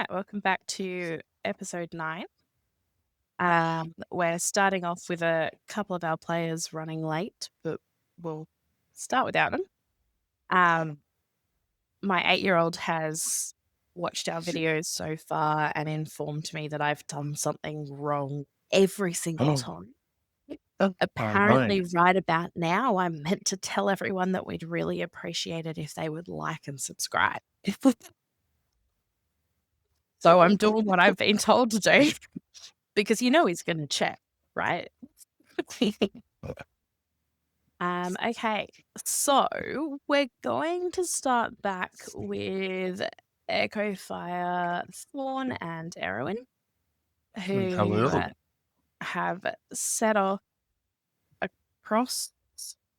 right, welcome back to episode 9. We're starting off with a couple of our players running late, but we'll start without them. My 8-year-old has watched our videos so far and informed me that I've done something wrong every single time. Apparently, right about now, I'm meant to tell everyone that we'd really appreciate it if they would like and subscribe. So I'm doing what I've been told to do because he's going to check, right? Okay, so we're going to start back with Echo Fire, Thorn, and Erwin, who have set off across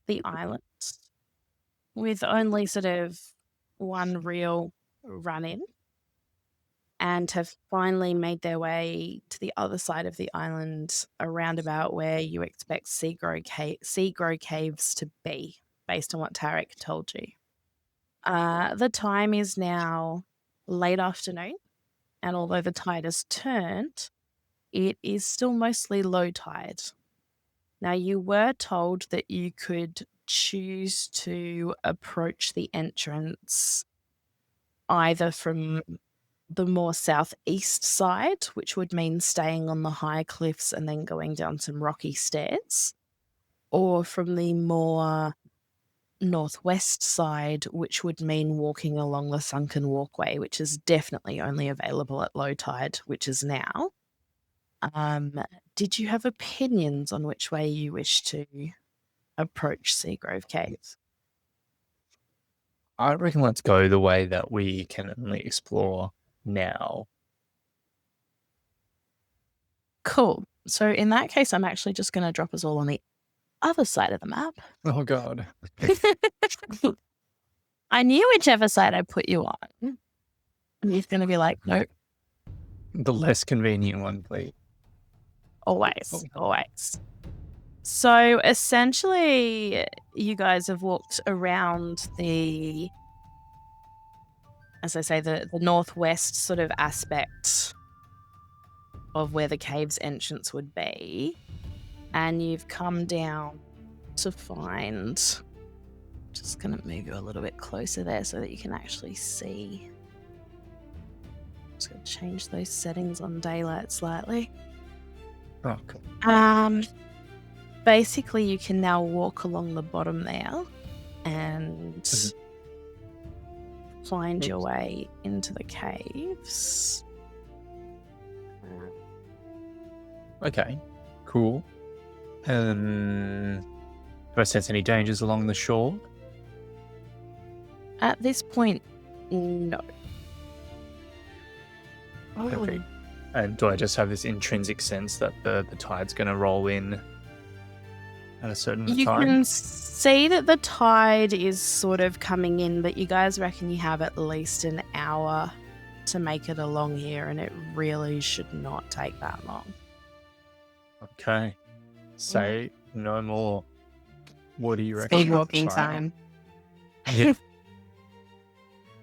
the island with only sort of one real run-in, and have finally made their way to the other side of the island, around about where you expect Seagrove caves to be, based on what Tarek told you. The time is now late afternoon, and although the tide has turned, it is still mostly low tide. Now, you were told that you could choose to approach the entrance either from the more southeast side, which would mean staying on the high cliffs and then going down some rocky stairs, or from the more northwest side, which would mean walking along the sunken walkway, which is definitely only available at low tide, which is now. Did you have opinions on which way you wish to approach Seagrove Caves? I reckon let's go the way that we can only explore now. Cool. So in that case, I'm actually just going to drop us all on the other side of the map. Oh, God. I knew whichever side I put you on. And he's going to be like, nope. The less convenient one, please. Always. So essentially, you guys have walked around the northwest sort of aspect of where the cave's entrance would be. And you've come down to find... Just going to move you a little bit closer there so that you can actually see. Just going to change those settings on daylight slightly. Oh, cool. Basically, you can now walk along the bottom there and find your way into the caves. Okay, cool. Do I sense any dangers along the shore? At this point, no. Perfect. And do I just have this intrinsic sense that the tide's going to roll in at a certain time? You can see that the tide is sort of coming in, but you guys reckon you have at least an hour to make it along here, and it really should not take that long. Okay. Say no more. What do you reckon? Speed walking time. Yeah.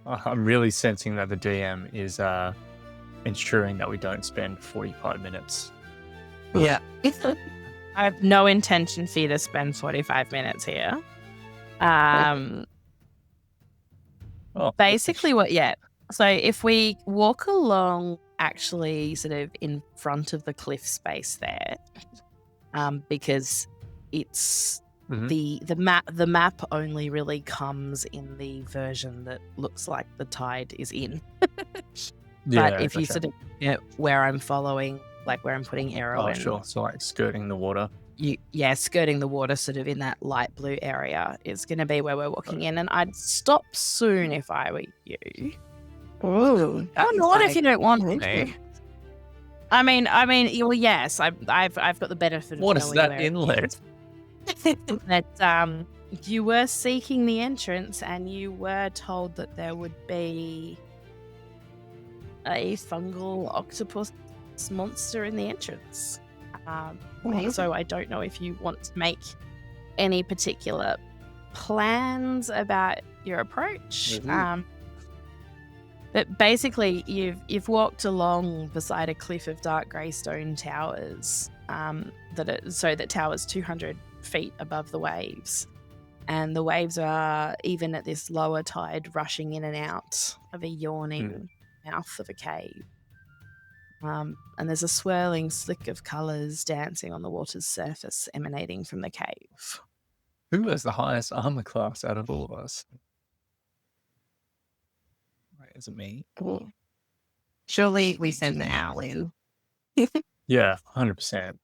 I'm really sensing that the DM is ensuring that we don't spend 45 minutes. Yeah. I have no intention for you to spend 45 minutes here. Basically so if we walk along actually sort of in front of the cliff space there, because it's the map only really comes in the version that looks like the tide is in. But if you sort of where I'm following, like where I'm putting arrow in. Oh, sure. So like skirting the water. Skirting the water sort of in that light blue area is going to be where we're walking in. And I'd stop soon if I were you. Ooh. Not if you don't want to. I mean, well, yes, I've got the benefit of what is that inlet? That you were seeking the entrance and you were told that there would be a fungal octopus monster in the entrance. So I don't know if you want to make any particular plans about your approach. But basically, you've walked along beside a cliff of dark grey stone towers. That towers 200 feet above the waves, and the waves are even at this lower tide rushing in and out of a yawning mouth of a cave. And there's a swirling slick of colours dancing on the water's surface, emanating from the cave. Who has the highest armor class out of all of us? Right, is it me? Cool. Surely we send the owl in. Yeah, 100%.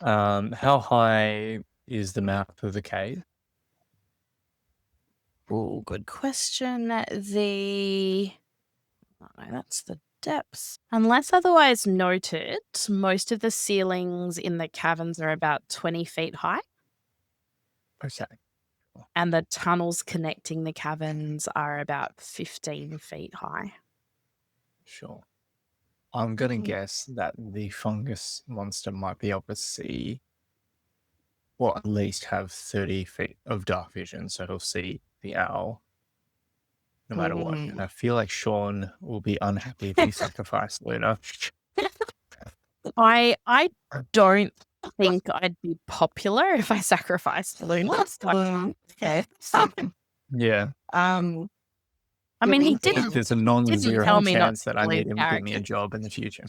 How high is the mouth of the cave? Oh, good question. No, that's the depths. Unless otherwise noted, most of the ceilings in the caverns are about 20 feet high, Okay. and the tunnels connecting the caverns are about 15 feet high. Sure. I'm going to guess that the fungus monster might be able to see, or at least have 30 feet of dark vision, so he'll see the owl no matter what. And I feel like Sean will be unhappy if he sacrificed Luna. I don't think I'd be popular if I sacrificed Luna. Okay. Yeah. I mean, he didn't. There's a tell non-zero me not chance to that I bully need him to give me a characters. job in the future.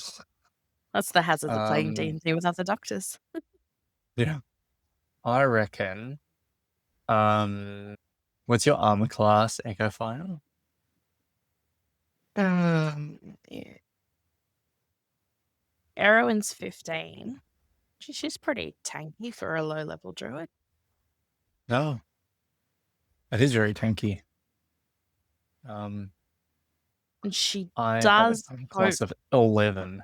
That's the hazard of playing Um, D&D with other doctors. Yeah. I reckon. What's your armor class, Echo Fire? Yeah. Erowin's 15. She's pretty tanky for a low-level druid. No. It is very tanky. And she I does have a class of 11.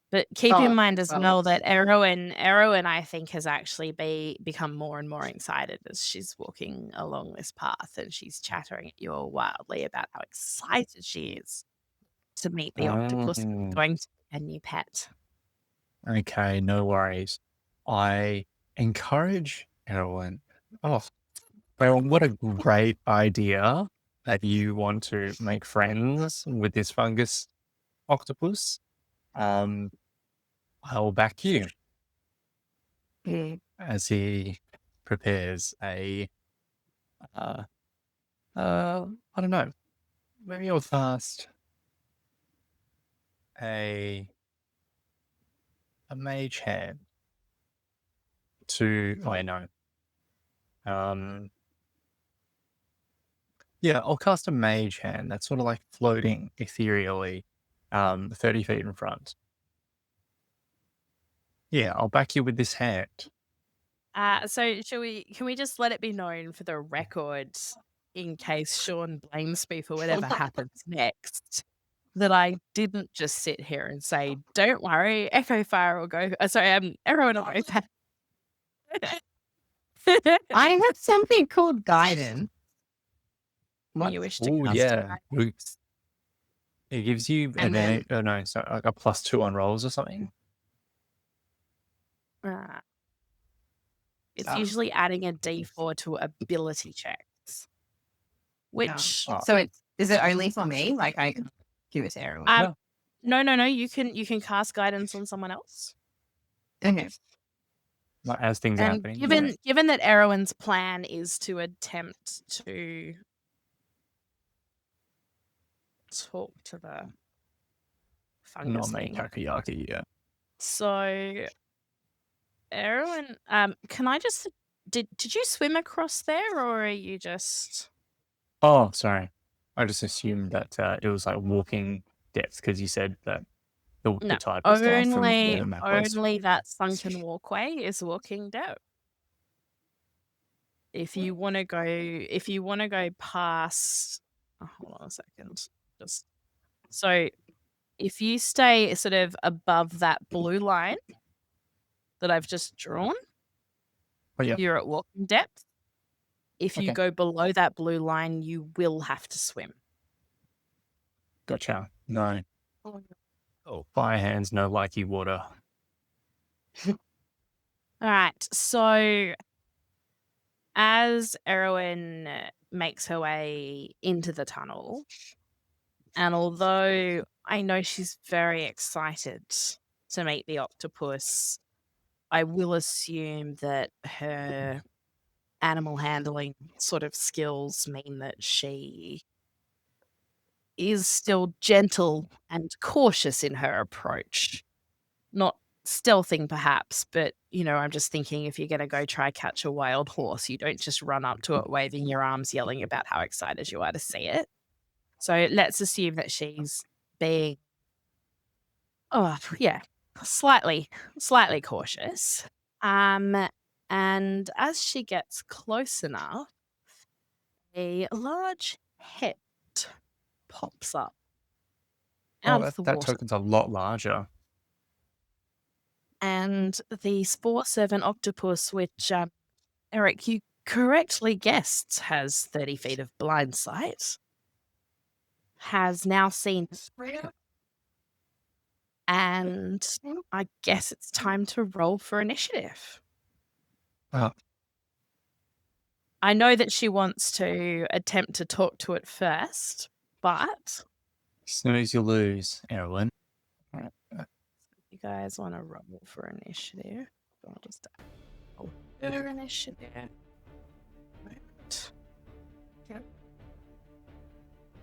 But keep in mind as well. well that Erowin, I think, has actually become more and more excited as she's walking along this path, and she's chattering at you all wildly about how excited she is to meet the octopus Oh. going to be a new pet. Okay, no worries. I encourage Erwin. Oh, well, what a great idea that you want to make friends with this fungus octopus. I'll back you as he prepares a, I don't know, maybe I'll cast a mage hand to, oh, no. Yeah, I'll cast a mage hand that's sort of like floating ethereally, 30 feet in front. Yeah, I'll back you with this hand. So can we just let it be known for the record, in case Sean blames me for whatever happens next, that I didn't just sit here and say, "Don't worry, Echo Fire will go." Erowin will go back. I have something called guidance. What? You wish to Oh, cast yeah. guidance. It gives you And advantage. Oh, no, so like a +2 on rolls or something. It's usually adding a D4 to ability checks, which So is it only for me? Like I can give it to everyone? no. You can cast guidance on someone else. Okay. Like, as things are And happening. given that Erowin's plan is to attempt to talk to the fungus Not make thing. Takoyaki, yeah. So, Erowin, can I just did you swim across there, or are you just? Oh, sorry. I just assumed that it was like walking depth because you said that the tide was down from where the map was. Only that sunken walkway is walking depth. If you want to go past, hold on a second, so if you stay sort of above that blue line that I've just drawn, you're at walking depth. If you go below that blue line, you will have to swim. Gotcha. No. Oh, fire hands, no likey water. All right. So as Erowin makes her way into the tunnel, And although I know she's very excited to meet the octopus, I will assume that her animal handling sort of skills mean that she is still gentle and cautious in her approach. Not stealthing perhaps, but I'm just thinking if you're going to go try catch a wild horse, you don't just run up to it waving your arms yelling about how excited you are to see it. So let's assume that she's being slightly cautious. And as she gets close enough, a large head pops up out of the that water. token's a lot larger. And the spore servant octopus, which Eric, you correctly guessed has 30 feet of blind sight, has now seen and I guess it's time to roll for initiative. Oh. I know that she wants to attempt to talk to it first, but Snooze, you lose, Erwin. you guys want to roll for initiative? I'll just roll for initiative. Right. Yep.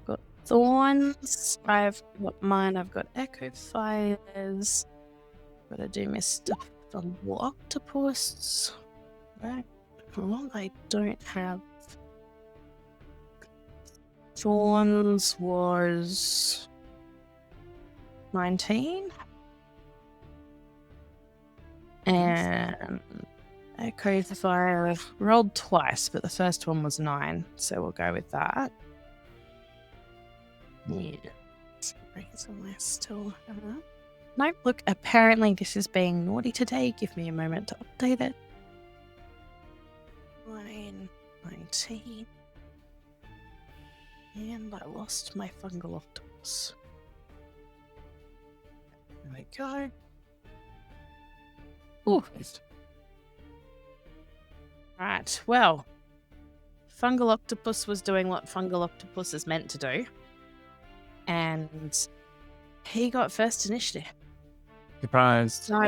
Got thorns. I've got mine. I've got echo fires. Gotta do my stuff. Fungal octopus. Right. Well, I don't have thorns. Was 19. And echo fire. I've rolled twice, but the first one was 9, so we'll go with that. Yeah. Am I still Nope, look, apparently this is being naughty today. Give me a moment to update it. 19. And I lost my fungal octopus. There we go. Ooh. Right, well, Fungal Octopus was doing what Fungal Octopus is meant to do. And he got first initiative. Surprised. So,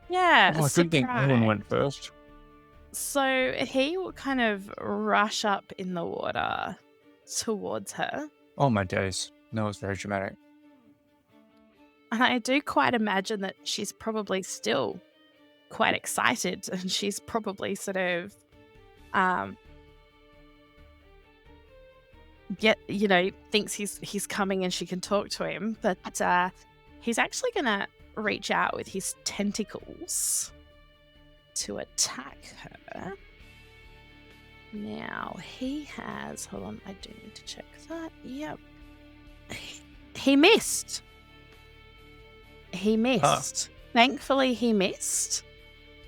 yeah. Oh, I couldn't think Erwin went first. So he will kind of rush up in the water towards her. Oh my days. That was very dramatic. And I do quite imagine that she's probably still quite excited, and she's probably sort of thinks he's coming and she can talk to him, but he's actually gonna reach out with his tentacles to attack her. Now he has, hold on, I do need to check that. Yep, he missed. Thankfully he missed.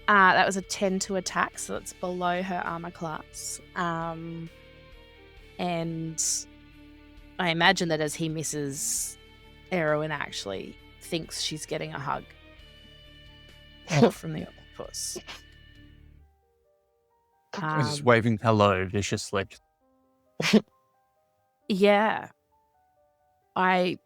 That was a 10 to attack, so that's below her armor class. And I imagine that as he misses, Erwin actually thinks she's getting a hug from the octopus. Just waving hello viciously. Yeah. I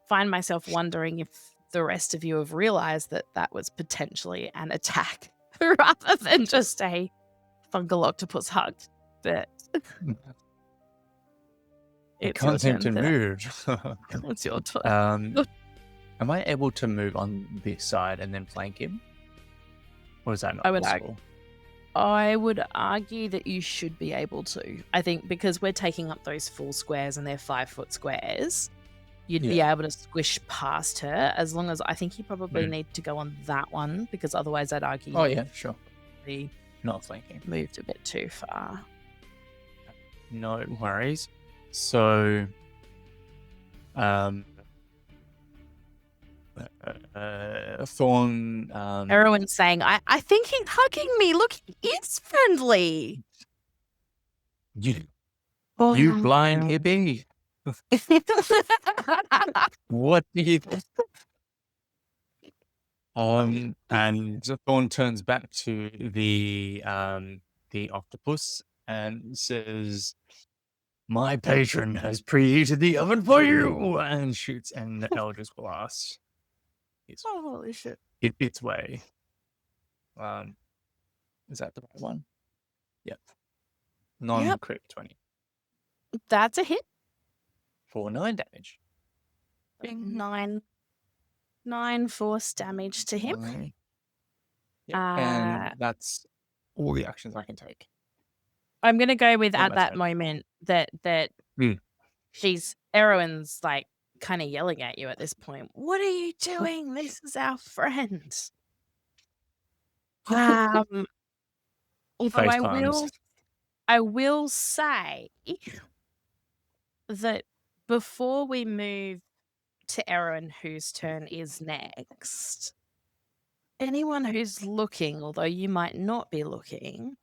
find myself wondering if the rest of you have realized that that was potentially an attack rather than just a fungal octopus hug. But I can't seem to move. It's your turn. Am I able to move on this side and then flank him? Or is that not possible? I would argue that you should be able to. I think because we're taking up those full squares and they're 5-foot squares, you'd be able to squish past her, as long as I think you probably need to go on that one, because otherwise I'd argue sure. Not flanking. Moved a bit too far. No worries. So, Thorn. Erwin's saying, I think he's hugging me. Look, he is friendly. You blind hippie. What do you think? And Thorn turns back to the octopus and says, My patron has preheated the oven for you, and shoots an Eldritch Blast. Holy shit. Its way. Is that the right one? Yep. Non-crit 20. That's a hit. For 9 damage. 9 force damage to him. Okay. Yep. And that's all the actions I can take. I'm going to go with On at my that turn. moment that Erwin's like kind of yelling at you at this point. What are you doing? This is our friend. Although I will say that before we move to Erwin, whose turn is next, anyone who's looking, although you might not be looking,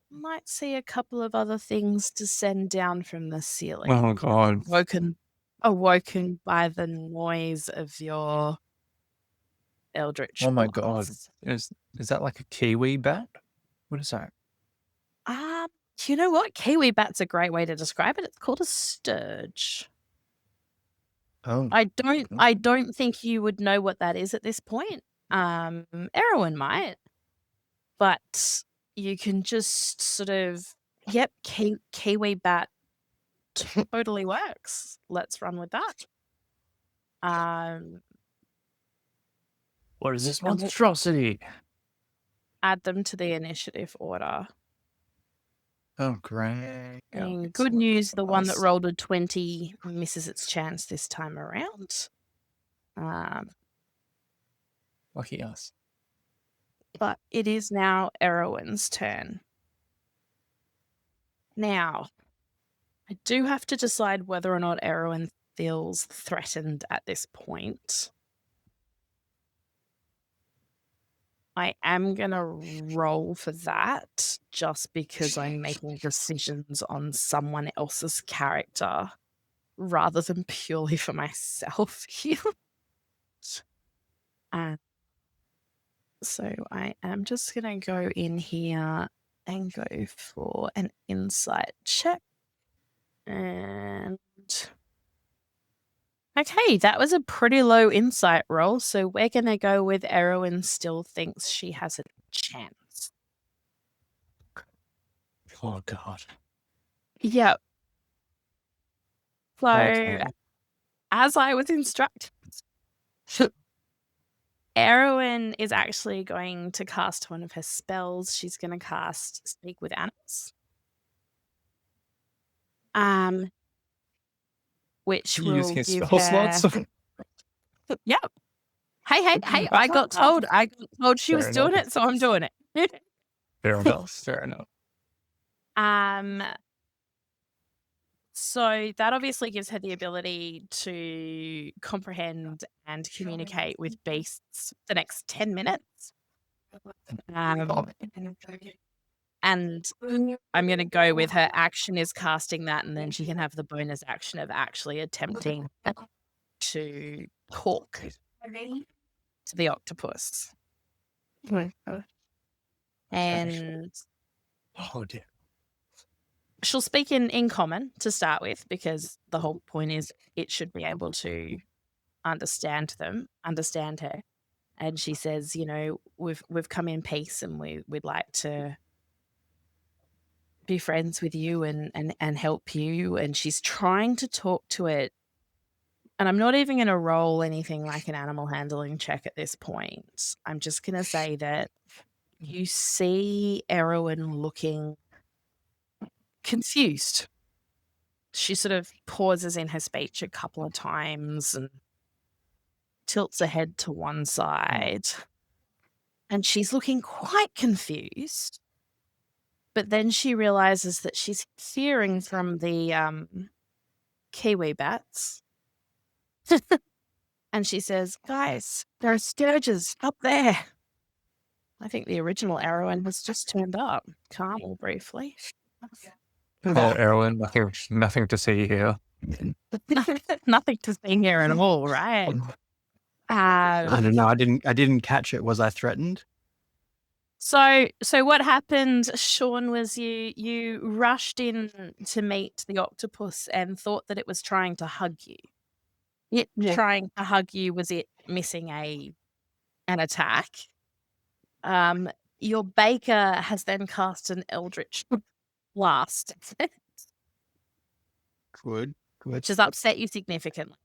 might see a couple of other things descend down from the ceiling. Oh, God. Awoken by the noise of your eldritch Oh, my blast. God. Is that like a kiwi bat? What is that? You know what? Kiwi bat's a great way to describe it. It's called a Sturge. Oh. I don't think you would know what that is at this point. Erwin might. But you can just sort of, kiwi bat totally works. Let's run with that. What is this monstrosity? Add them to the initiative order. Oh, great. And good news, the one that rolled a 20 misses its chance this time around. Lucky us. But it is now Erwin's turn. Now, I do have to decide whether or not Erwin feels threatened at this point. I am going to roll for that just because I'm making decisions on someone else's character rather than purely for myself here. So I am just going to go in here and go for an insight check. And okay, that was a pretty low insight roll, so we're going to go with Erwin still thinks she has a chance. Oh, God. Yep. So, Okay. as I was instructed, Erwin is actually going to cast one of her spells. She's going to cast Speak with Animals. Which will Using his give spell her... slots? Yep. Hey, I got told she was doing it, so I'm doing it. Fair enough. So that obviously gives her the ability to comprehend and communicate with beasts the next 10 minutes. And I'm going to go with her action is casting that, and then she can have the bonus action of actually attempting to talk to the octopus. And Oh, dear. she'll speak in common to start with, because the whole point is it should be able to understand her. And she says, we've come in peace, and we'd like to be friends with you and help you. And she's trying to talk to it. And I'm not even going to roll anything like an animal handling check at this point. I'm just going to say that you see Erwin looking confused. She sort of pauses in her speech a couple of times and tilts her head to one side. And she's looking quite confused. But then she realizes that she's hearing from the kiwi bats. And she says, guys, there are Sturges up there. I think the original Erwin has just turned up. Carmel briefly. Hello, Erwin. Nothing to see here. Nothing to see here at all, right? I don't know. I didn't catch it. Was I threatened? So what happened, Sean, was you rushed in to meet the octopus and thought that it was trying to hug you. It trying to hug you, was it missing an attack? Your baker has then cast an eldritch blast, Good. which has upset you significantly.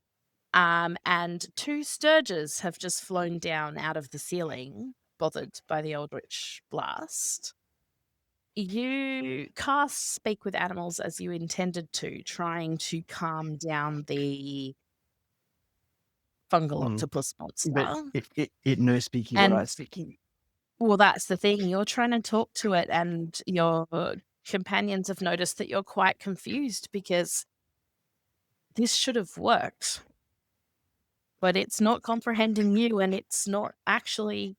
And 2 Sturges have just flown down out of the ceiling, bothered by the eldritch blast. You cast Speak with Animals as you intended to, trying to calm down the fungal octopus monster. But it knows speaking And- what I'm speaking. Well, that's the thing. You're trying to talk to it, and your companions have noticed that you're quite confused because this should have worked. But it's not comprehending you, and it's not actually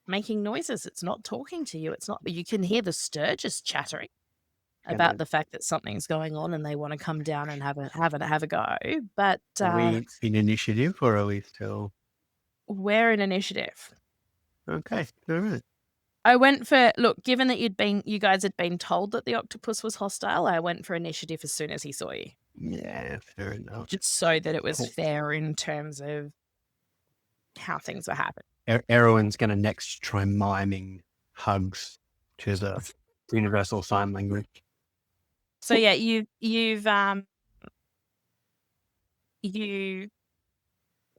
making noises. It's not talking to you. It's not. You can hear the Sturges chattering about the fact that something's going on, and they want to come down and have a go. But Are we in initiative or are we still? we're in initiative. Okay, all right. I went for given that you guys had been told that the octopus was hostile, I went for initiative as soon as he saw you. Yeah, fair enough. Just so that it was Cool. fair in terms of how things were happening. Erwin's going to next try miming hugs, which is a universal sign language. So yeah, you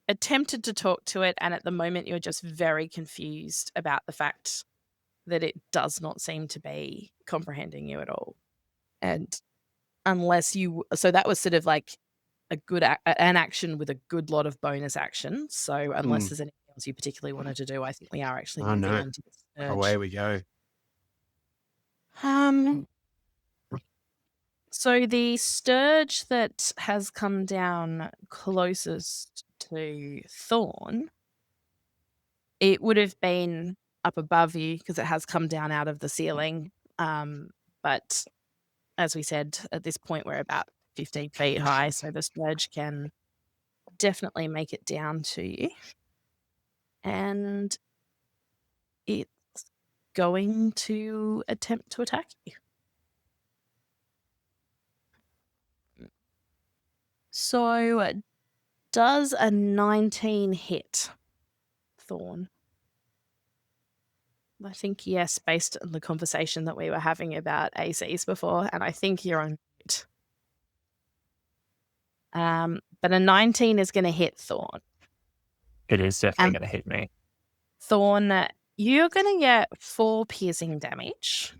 attempted to talk to it, and at the moment you're just very confused about the fact that it does not seem to be comprehending you at all. And unless so that was sort of like a good an action with a good lot of bonus action. So unless there's anything else you particularly wanted to do, I think we are actually moving no. on to the Sturge. Away we go. So the Sturge that has come down closest to Thorn, it would have been up above you because it has come down out of the ceiling. But as we said, at this point we're about 15 feet high, so the Sturge can definitely make it down to you. And it's going to attempt to attack you. So does a 19 hit, Thorn? I think yes, based on the conversation that we were having about ACs before, and I think you're on it. But a 19 is going to hit Thorn. It is definitely going to hit me. Thorn, you're going to get 4 piercing damage,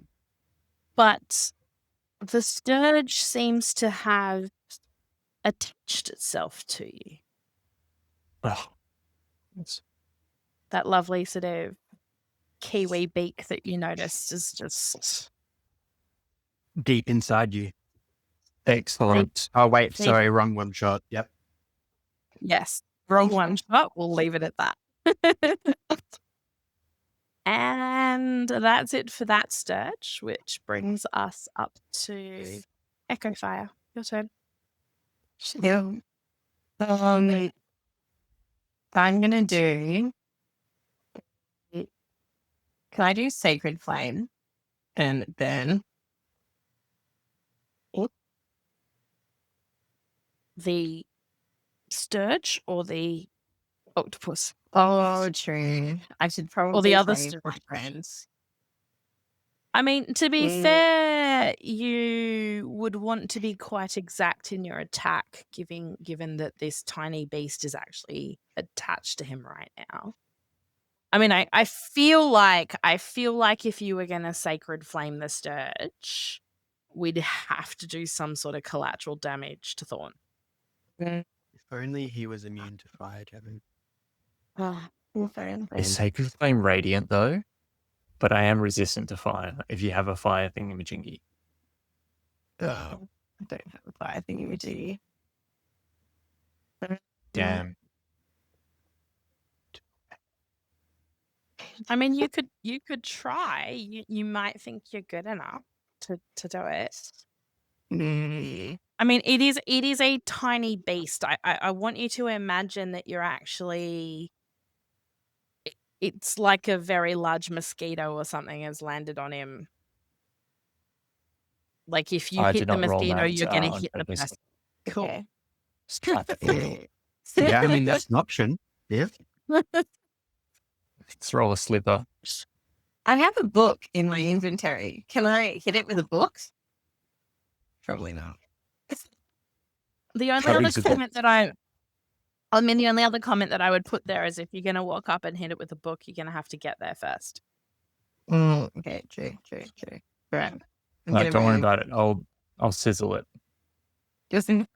but the Sturge seems to have attached itself to you. Oh, That lovely sort of kiwi beak that you noticed is just Deep inside you. excellent. Oh, wait, Deep. sorry, wrong one shot. Yep. yes, wrong one shot. We'll leave it at that. And that's it for that Sturge, which brings us up to Echo Fire. Your turn. Yeah. I'm gonna do. Can I do Sacred Flame? And then The Sturge or the octopus? true. I should probably the other save my Sturge. friends. I mean, to be fair, you would want to be quite exact in your attack, given that this tiny beast is actually attached to him right now. I mean, I feel like if you were going to Sacred Flame the Sturge, we'd have to do some sort of collateral damage to Thorn. If only he was immune to fire, Kevin. Is Sacred Flame radiant though? But I am resistant to fire if you have a fire thingamajiggy. I don't have a fire thingamajiggy. Damn. I mean, you could try. You might think you're good enough to do it. I mean, it is a tiny beast. I want you to imagine that you're actually it's like a very large mosquito or something has landed on him. Like if you I hit did the not roll mosquito, that you're going to on hit the purpose. person. Cool. Okay. Just try to Yeah, I mean, that's an option. Yeah. throw a slipper. I have a book in my inventory. Can I hit it with a book? Probably not. The only That other is a bit- comment that the only other comment that I would put there is if you're going to walk up and hit it with a book, you're going to have to get there first. Okay, true. Right. I'm No, gonna don't worry move. about it. I'll sizzle it. Just in.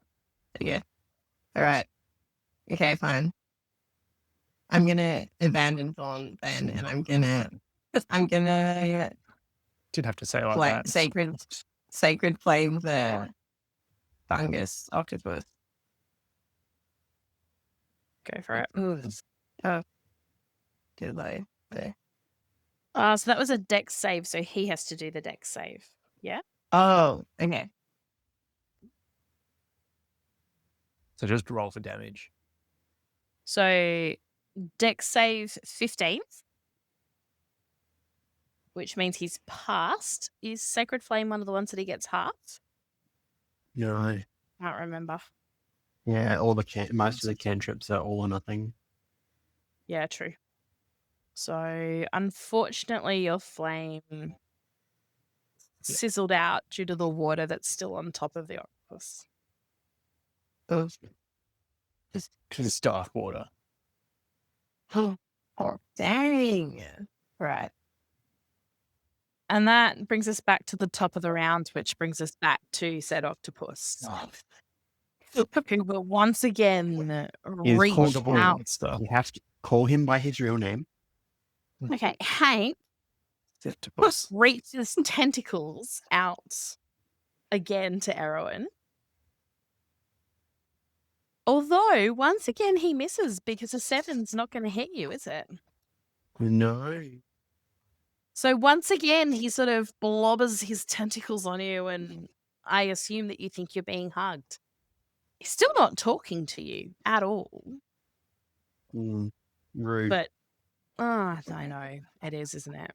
Yeah. All right. Okay, fine. I'm gonna abandon Thorn then, and I'm gonna Didn't have to say it like play that. sacred flame the fungus octopus. Go for it. Oh, did I? There. So that was a dex save, so he has to do the dex save. Yeah? Oh, okay. So just roll for damage. So dex save 15, which means he's passed. Is Sacred Flame one of the ones that he gets half? No. I can't remember. Yeah, most of the cantrips are all or nothing. Yeah, true. So unfortunately, your flame sizzled out due to the water that's still on top of the octopus. Oh, Because it's dark water. oh, dang! Right. And that brings us back to the top of the round, which brings us back to said octopus, Oh, who will once again He's reach called out. monster. You have to call him by his real name. Okay, Hank Octopus. reaches tentacles out again to Erwin. Although, once again, he misses because a 7's not going to hit you, is it? No. So once again, he sort of blobbers his tentacles on you, and I assume that you think you're being hugged. He's still not talking to you at all. Rude. But, I know. It is, isn't it?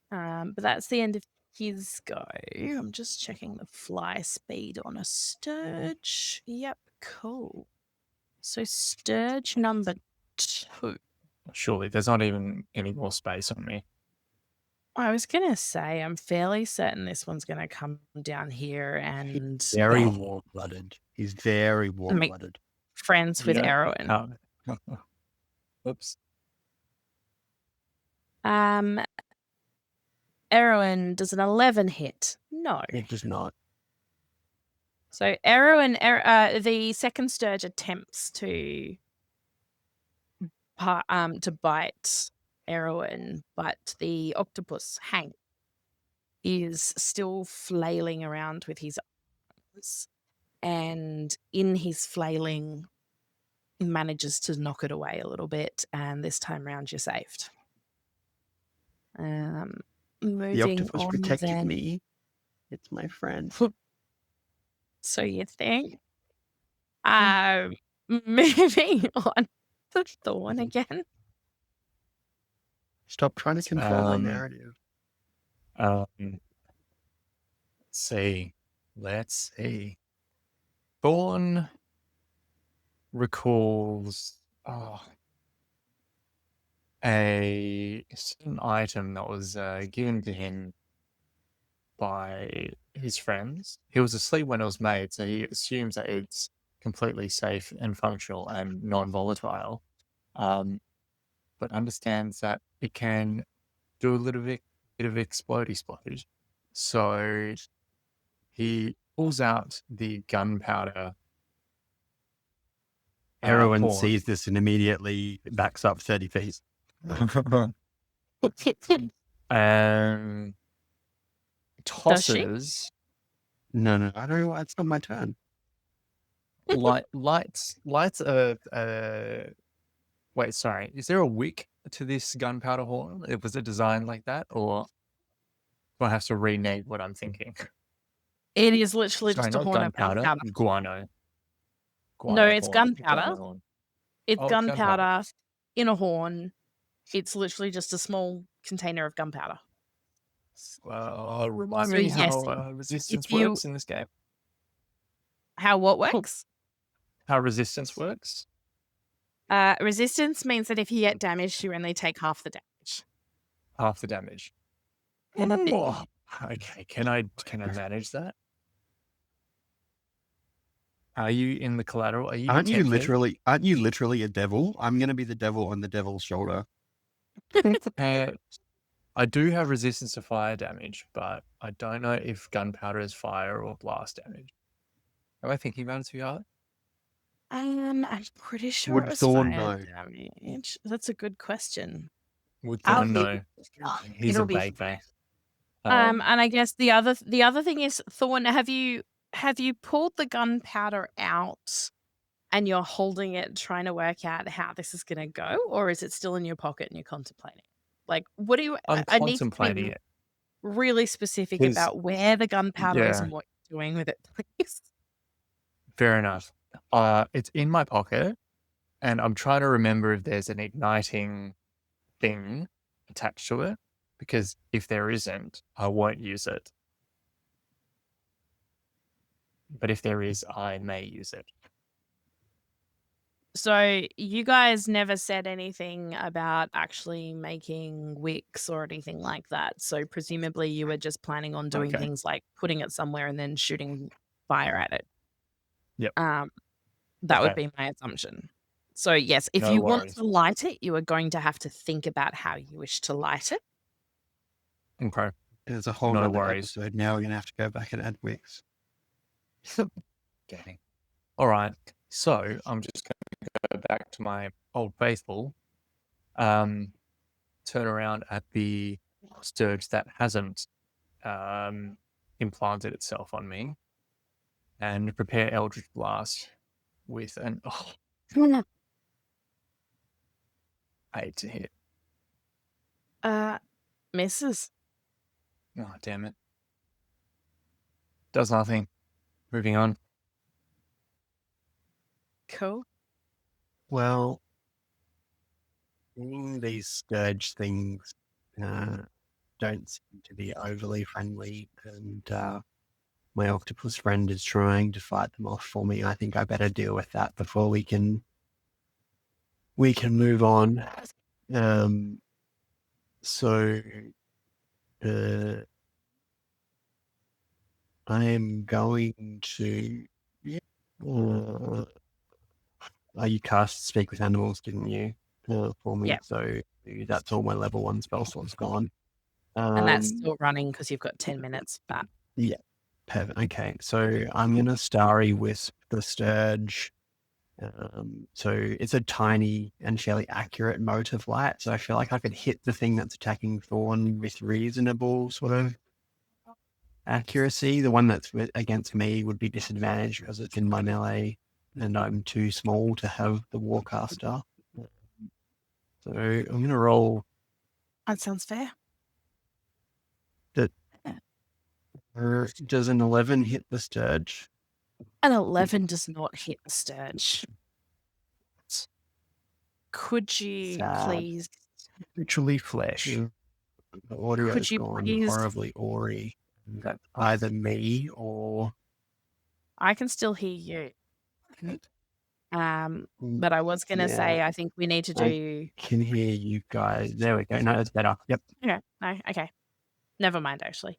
But that's the end of his go. I'm just checking the fly speed on a Sturge. Yep, cool. So Sturge number 2. Surely there's not even any more space on me. I was going to say, I'm fairly certain this one's going to come down here and Very warm-blooded. He's very warm-blooded. friends with Yeah. Erwin. Oops. Erwin, does an 11 hit? No. It does not. So Erwin, the second Sturge attempts to bite Erwin, but the octopus, Hank, is still flailing around with his arms, and in his flailing, he manages to knock it away a little bit, and this time round you're saved. Moving The octopus on protected then. me. It's my friend. So you think? Moving on to Thorn again. Stop trying to control my narrative. Let's see. Thorn recalls a certain item that was given to him by his friends. He was asleep when it was made, so he assumes that it's completely safe and functional and non-volatile, but understands that it can do a little bit of explode. So he pulls out the gunpowder. Erwin horn. sees this and immediately backs up 30 feet. Tosses. No, I don't know why it's not my turn. lights wait, sorry. Is there a wick to this gunpowder horn? Was it designed like that, or do I have to rename what I'm thinking? It is literally Sorry, just a not horn of gunpowder. gunpowder. Guano. No, it's horn. gunpowder. Guano horn. It's Oh, gunpowder in a horn. It's literally just a small container of gunpowder. Well, remind So me yes, how resistance if you works in this game. how what works? How resistance works? Resistance means that if you get damaged, you only take half the damage. Half the damage. Oh, okay, can I manage that? Are you in the collateral? Are you Aren't you 10 feet? literally a devil? I'm gonna be the devil on the devil's shoulder. I do have resistance to fire damage, but I don't know if gunpowder is fire or blast damage. Am I thinking about it too hard? I'm pretty sure Would it was Thorn fire know? damage. That's a good question. Would I'll Thorn be- know? He's It'll a be baker. And I guess the other thing is, Thorn, have you pulled the gunpowder out and you're holding it, trying to work out how this is going to go, or is it still in your pocket and you're contemplating? Like, what do you? I'm I need to contemplating be it. really specific 'Cause- about where the gunpowder is yeah. and what you're doing with it, please. Fair enough. It's in my pocket, and I'm trying to remember if there's an igniting thing attached to it, because if there isn't, I won't use it. But if there is, I may use it. So you guys never said anything about actually making wicks or anything like that. So presumably you were just planning on doing Okay. things like putting it somewhere and then shooting fire at it. Yep. That would Okay. be my assumption. So yes, if No you want worries. to light it, you are going to have to think about how you wish to light it. Okay. There's a whole No other worries. episode. Now we're gonna have to go back and add wicks. Okay. All right. So I'm just going to go back to my old faithful. Turn around at the Sturge that hasn't implanted itself on me, and prepare Eldritch Blast with an 8 to hit. Misses. Oh, damn it. Does nothing. Moving on. Cool. Well, these Sturge things don't seem to be overly friendly, and my octopus friend is trying to fight them off for me. I think I better deal with that before we can move on. So I am going to. You cast Speak with Animals, didn't you? For me, Yeah. so that's all my level 1 spell slots gone. And that's still running because you've got 10 minutes. But yeah, perfect. Okay, so I'm gonna Starry Wisp the Sturge. So it's a tiny and fairly accurate mote of light. So I feel like I could hit the thing that's attacking Thorn with reasonable sort of accuracy. The one that's against me would be disadvantaged because it's in my melee, and I'm too small to have the Warcaster. So I'm gonna roll. that sounds fair. Does an 11 hit the Sturge? An 11 does not hit the Sturge. Could you Sad. please? Literally flesh. The audio Could has you gone please- horribly awry. That's either me or I can still hear you. But I was going to say, I think we need to do. can hear you guys. There we go. No, that's better. Yep. Okay. No. Okay. Never mind. Actually,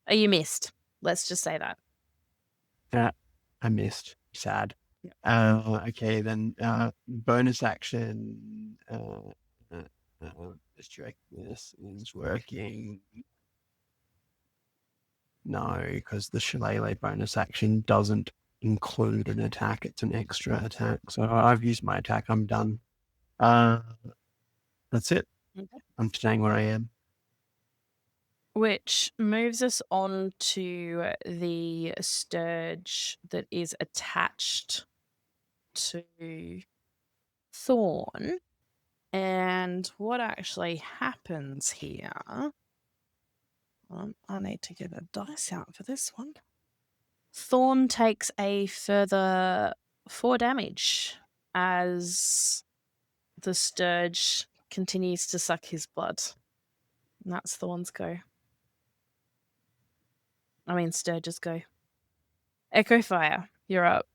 you missed. Let's just say that. I missed. Sad. Yep. Okay, then bonus action. Just check this is working. No, because the Shillelagh bonus action doesn't include an attack. It's an extra attack. So I've used my attack. I'm done. That's it. Okay. I'm staying where I am. Which moves us on to the Sturge that is attached to Thorn. And what actually happens here? I need to get a dice out for this one. Thorn takes a further 4 damage as the Sturge continues to suck his blood. And that's Thorn's go. I mean, Sturge's go. Echo Fire, you're up.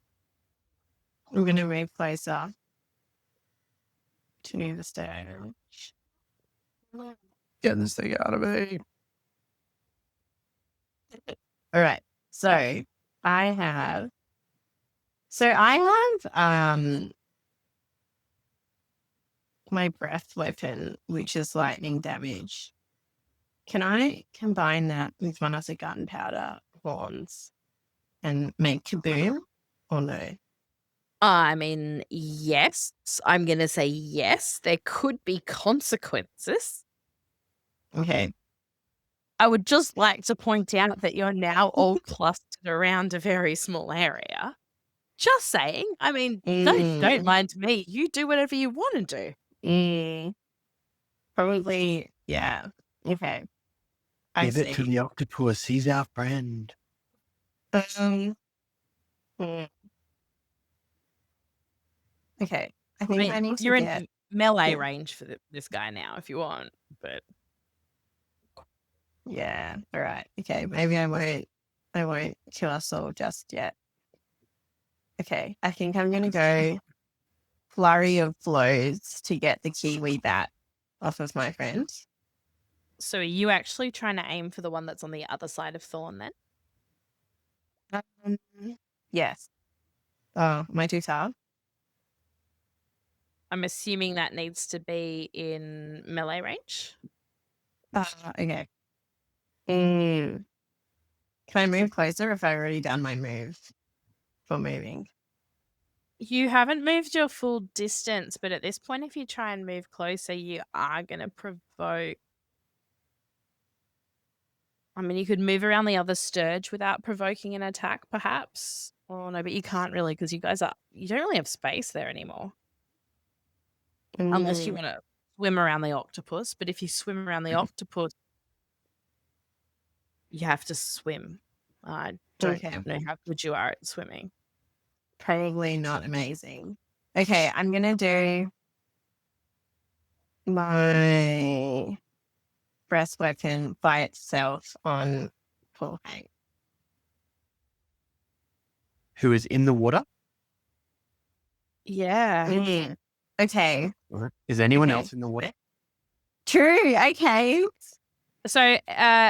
I'm going to move closer to the Sturge. Get this thing out of me. All right. So I have my breath weapon, which is lightning damage. Can I combine that with one of the gunpowder horns and make kaboom or no? I mean, yes. I'm going to say yes. There could be consequences. Okay. I would just like to point out that you're now all clustered around a very small area. Just saying. I mean, don't mind me. You do whatever you want to do. Probably, yeah. Okay. Give it to the octopus. He's our friend. Okay. I think I need to you're get... in melee range for this guy now if you want, but yeah. All right. Okay. Maybe I won't kill us all just yet. Okay. I think I'm gonna go flurry of blows to get the kiwi bat off of my friend. So are you actually trying to aim for the one that's on the other side of Thorn then? Yes. Oh, am I too tired? I'm assuming that needs to be in melee range. Okay. Can I move closer if I've already done my move for moving? You haven't moved your full distance, but at this point, if you try and move closer, you are going to provoke. I mean, you could move around the other Sturge without provoking an attack, perhaps. Oh, no, but you can't really because you don't really have space there anymore. Unless you want to swim around the octopus. But if you swim around the octopus, you have to swim. I don't know how good you are at swimming. Probably not amazing. Okay, I'm going to do my breast weapon by itself on full Hank. Who is in the water? Yeah. Okay. Is anyone else in the water? True. Okay. So,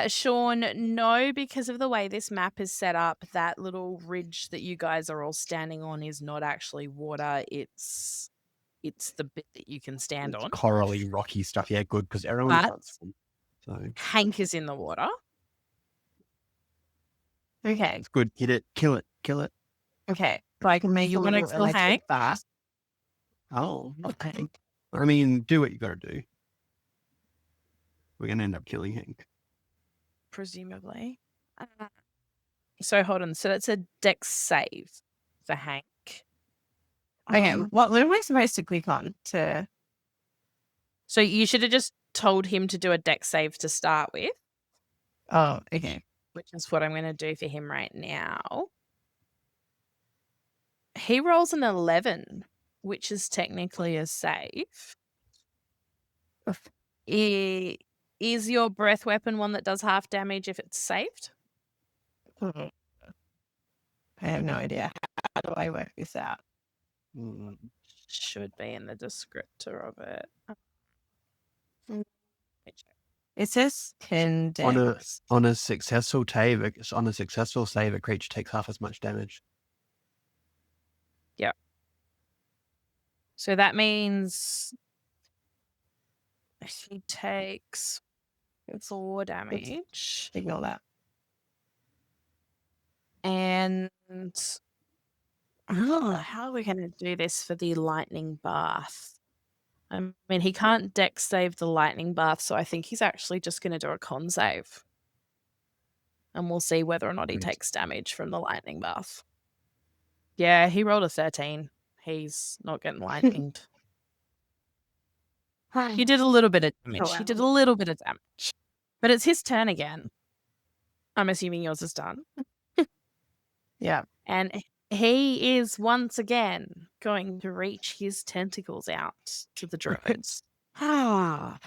Sean, no, because of the way this map is set up, that little ridge that you guys are all standing on is not actually water. It's the bit that you can stand on. Corally, rocky stuff. Yeah, good, because everyone can't swim. So Hank is in the water. Okay. It's good. Hit it. Kill it. Kill it. Okay. So I can make You want to kill Hank? Fast. Oh, okay. I mean, do what you got to do. We're going to end up killing Hank. Presumably. So hold on. So that's a dex save for Hank. Okay. What am I supposed to click on to? So you should have just told him to do a dex save to start with. Oh, okay. Which is what I'm going to do for him right now. He rolls an 11, which is technically a save. Is your breath weapon one that does half damage if it's saved? I have no idea. How do I work this out? Should be in the descriptor of it. It says 10 damage. On a successful save, a creature takes half as much damage. Yeah. So that means he takes 4 damage. Ignore that. And how are we going to do this for the lightning bath? I mean, he can't dex save the lightning bath, so I think he's actually just going to do a con save. And we'll see whether or not he takes damage from the lightning bath. Yeah, he rolled a 13. He's not getting lightninged. He did a little bit of damage. He did a little bit of damage. But it's his turn again. I'm assuming yours is done. Yeah. And he is once again going to reach his tentacles out to the druids. That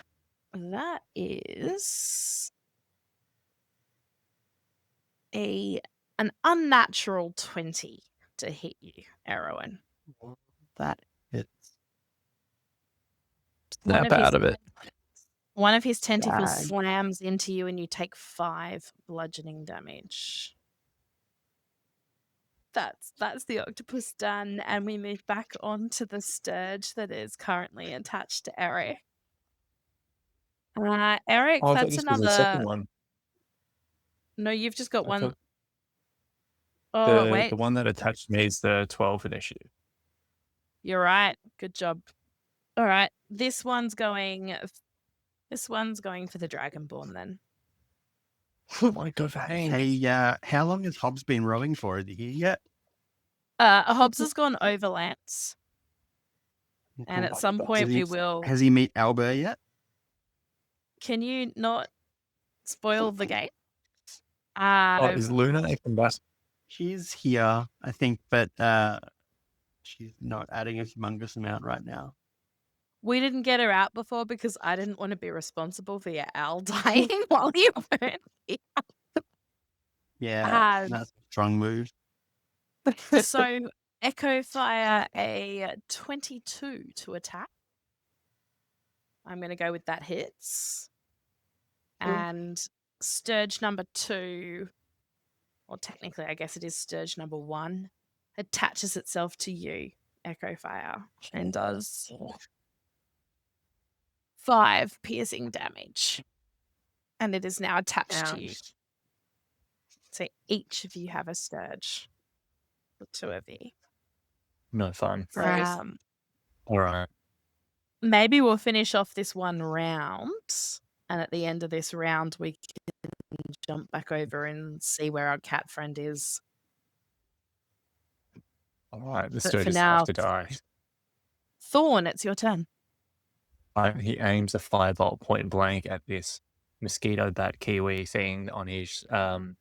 is an unnatural 20 to hit you, Erwin. That hits. One Snap of his- out of it. One of his tentacles Dag. slams into you and you take 5 bludgeoning damage. That's the octopus done, and we move back on to the Sturge that is currently attached to Eric. Eric, Oh, I thought that's this was the second another. one. No, you've just got I one. thought Oh, wait. the one that attached me is the 12 initiative. You're right. Good job. All right. This one's going for the Dragonborn then. Oh my god, Hank. Hey, how long has Hobbs been rowing for? Is he here yet? Hobbs has gone over Lance, and at some point Has he- we will. Has he met Albert yet? Can you not spoil the game? Oh, is Luna a combatant? She's here, I think, but she's not adding a humongous amount right now. We didn't get her out before because I didn't want to be responsible for your owl dying while you weren't here. Yeah, that's a strong move. So Echo Fire a 22 to attack. I'm going to go with that hits. And Sturge number 2, or technically I guess it is Sturge number 1, attaches itself to you, Echo Fire, and does 5 piercing damage. And it is now attached to you. So each of you have a Sturge. The 2 of you. No fun. Right. All right. Maybe we'll finish off this one round, and at the end of this round, we can jump back over and see where our cat friend is. All right. The But for Sturges now- have to die. Thorn, it's your turn. He aims a firebolt point blank at this mosquito bat kiwi thing on his arm,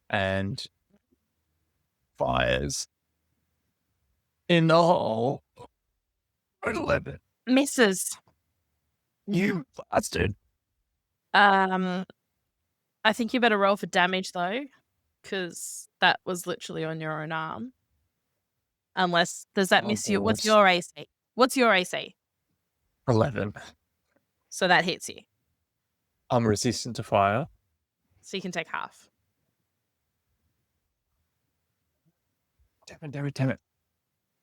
and fires in the hole. 11. Misses. You bastard. I think you better roll for damage though, because that was literally on your own arm. Unless does that Oh, miss you? What's balls. your AC? What's your AC? 11. So that hits you. I'm resistant to fire. So you can take half. Damn it.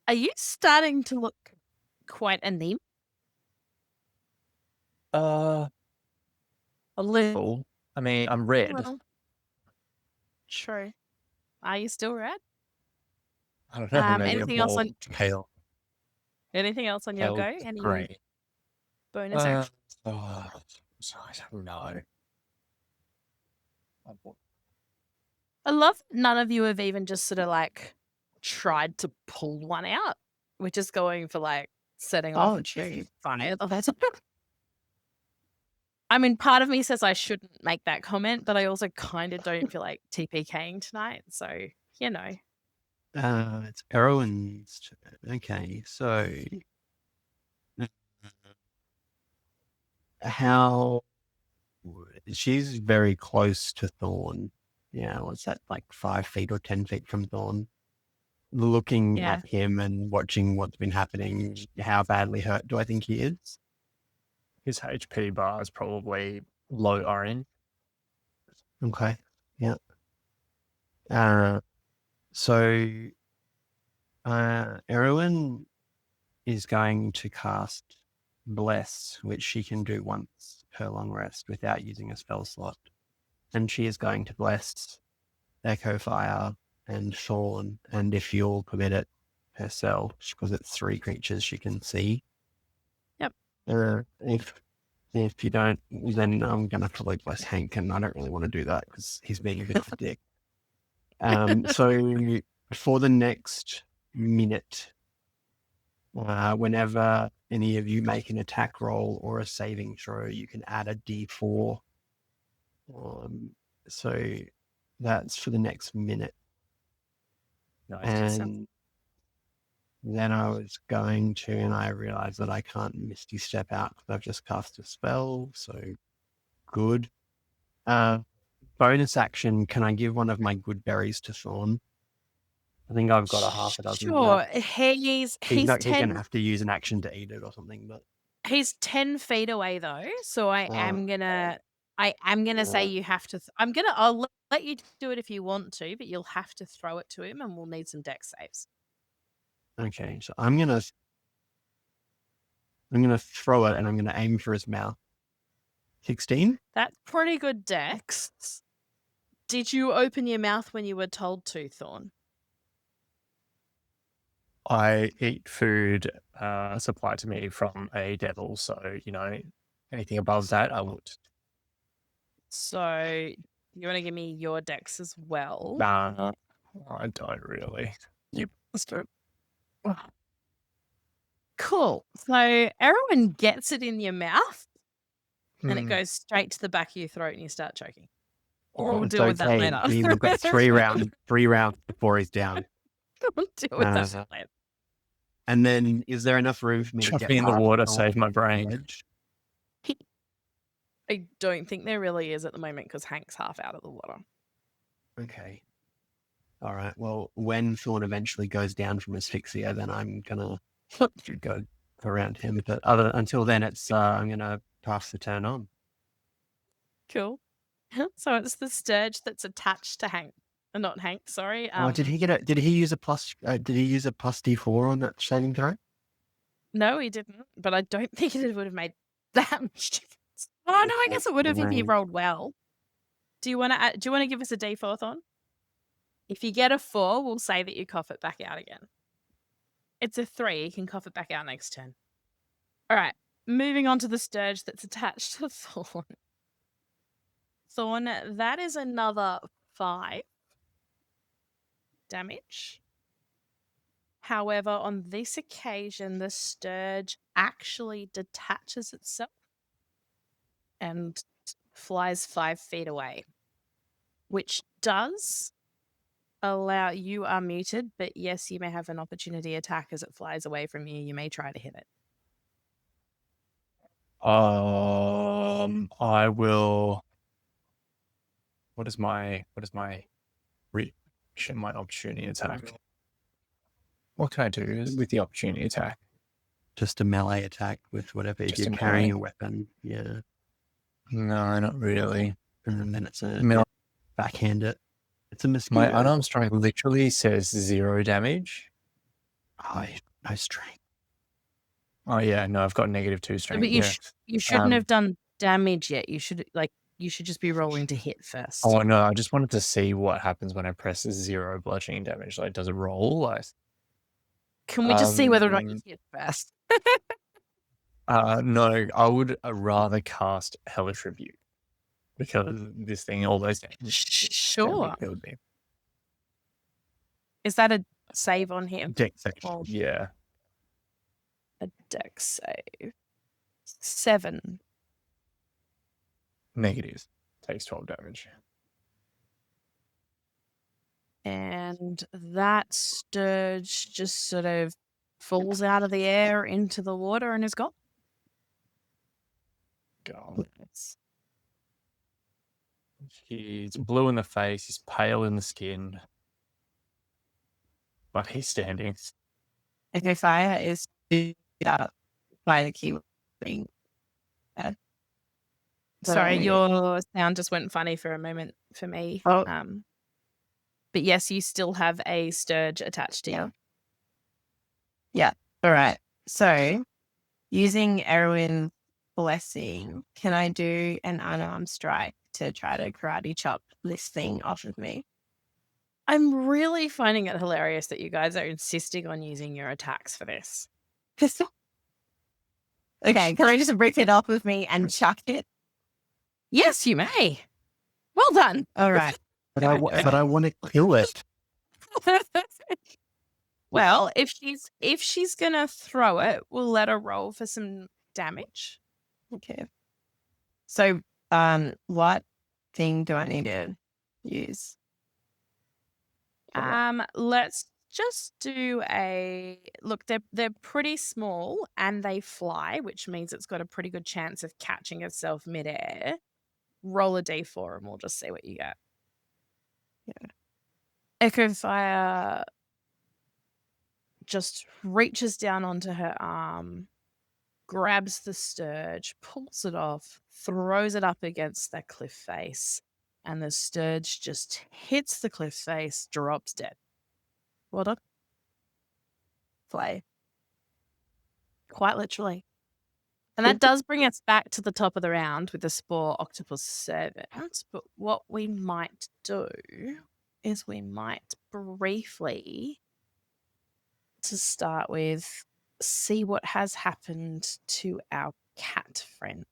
Are you starting to look quite anemic? A little. I mean, I'm red. Well, true. Are you still red? I don't know. Maybe anything a else ball on- pale. Anything else on your Pale go? Any grey. bonus action? I don't know. I love that none of you have even just sort of like tried to pull one out. We're just going for like setting off Oh, gee. fire. Oh, that's I mean, part of me says I shouldn't make that comment, but I also kind of don't feel like TPKing tonight. So, you know. It's Erwin's turn. Okay, so how she's very close to Thorn. Yeah, what's that, like 5 feet or 10 feet from Thorn? Looking Yeah. at him and watching what's been happening. How badly hurt do I think he is? His HP bar is probably low orange. Okay. Yeah. So Erwin is going to cast Bless, which she can do once per long rest without using a spell slot. And she is going to bless Echo Fire and Thorn, and if you'll permit it, herself, because it's 3 creatures she can see. Yep. If you don't, then I'm going to probably bless Hank, and I don't really want to do that because he's being a bit of a dick. So for the next minute, whenever any of you make an attack roll or a saving throw, you can add a d4. So that's for the next minute. Nice. And then I was going to, and I realized that I can't Misty Step out because I've just cast a spell. So good. Bonus action, can I give one of my good berries to Thorn? I think I've got a half a dozen. Sure. He's He's going to 10 have to use an action to eat it or something. But he's 10 feet away though, so I am gonna say you have to I'll let you do it if you want to, but you'll have to throw it to him and we'll need some dex saves. okay, so I'm gonna throw it and I'm gonna aim for his mouth. 16? That's pretty good dex. Did you open your mouth when you were told to, Thorn? I eat food supplied to me from a devil, so, anything above that, I would. So you want to give me your dex as well? Nah, I don't really. You must have. Cool. So Erwin gets it in your mouth and it goes straight to the back of your throat and you start choking. We'll deal with that later. We've got 3 rounds before he's down. We'll deal with that later. And then, is there enough room for me to Chuck get me in the past water, Thorn save my on the brain. edge? I don't think there really is at the moment because Hank's half out of the water. Okay. All right. Well, when Thorn eventually goes down from asphyxia, then I'm gonna go around him. But until then, it's I'm gonna pass the turn on. Cool. So it's the Sturge that's attached to Hank. Not Hank, sorry. Did he use a plus D4 on that saving throw? No, he didn't. But I don't think it would have made that much difference. Oh no, I guess it would have if he rolled well. Do you want to give us a D4, Thorn? If you get a 4, we'll say that you cough it back out again. It's a 3. You can cough it back out next turn. All right. Moving on to the Sturge that's attached to Thorn. Thorn, that is another 5 damage. However, on this occasion, the Sturge actually detaches itself and flies 5 feet away, which does allow you are muted, but yes, you may have an opportunity attack as it flies away from you. You may try to hit it. I will. What is my reaction? My opportunity attack. What can I do with the opportunity attack? Just a melee attack with whatever. If Just you're a carrying melee? a weapon, yeah. No, not really. And then it's a Melee. backhand it. It's a mosquito. My unarmed strike literally says 0 damage. Oh, no strength. Oh yeah, no, I've got -2 strength. But you shouldn't have done damage yet. You should just be rolling to hit first. Oh no, I just wanted to see what happens when I press 0 bludgeoning damage. Like, does it roll? Like, Can we just see whether or not you hit first? no, I would rather cast Hellish Rebuke because this thing, all those damage. Sure. Killed me. Is that a save on him? Dex section. Yeah. A dex save. 7. Negatives. Takes 12 damage. And that Sturge just sort of falls out of the air into the water and is gone. God. He's blue in the face. He's pale in the skin. But he's standing. Okay, fire is up by the key ring. Sorry, your sound just went funny for a moment for me. Oh. But yes, you still have a Sturge attached to you. Yeah. All right. So, using Erwin's blessing, can I do an unarmed strike to try to karate chop this thing off of me? I'm really finding it hilarious that you guys are insisting on using your attacks for this. Okay, can I just rip it off of me and chuck it? Yes, you may. Well done. All right. But I want to kill it. Well, if she's gonna throw it, we'll let her roll for some damage. Okay. So, what thing do I need to use? Let's just do a look. They're pretty small and they fly, which means it's got a pretty good chance of catching itself midair. Roll a d4 and we'll just see what you get. Yeah. Echo Fire just reaches down onto her arm, grabs the Sturge, pulls it off, throws it up against that cliff face, and the Sturge just hits the cliff face, drops dead. Well done. Fly. Quite literally. And that does bring us back to the top of the round with the Spore Octopus Servant. But what we might do is we might briefly, to start with, see what has happened to our cat friend.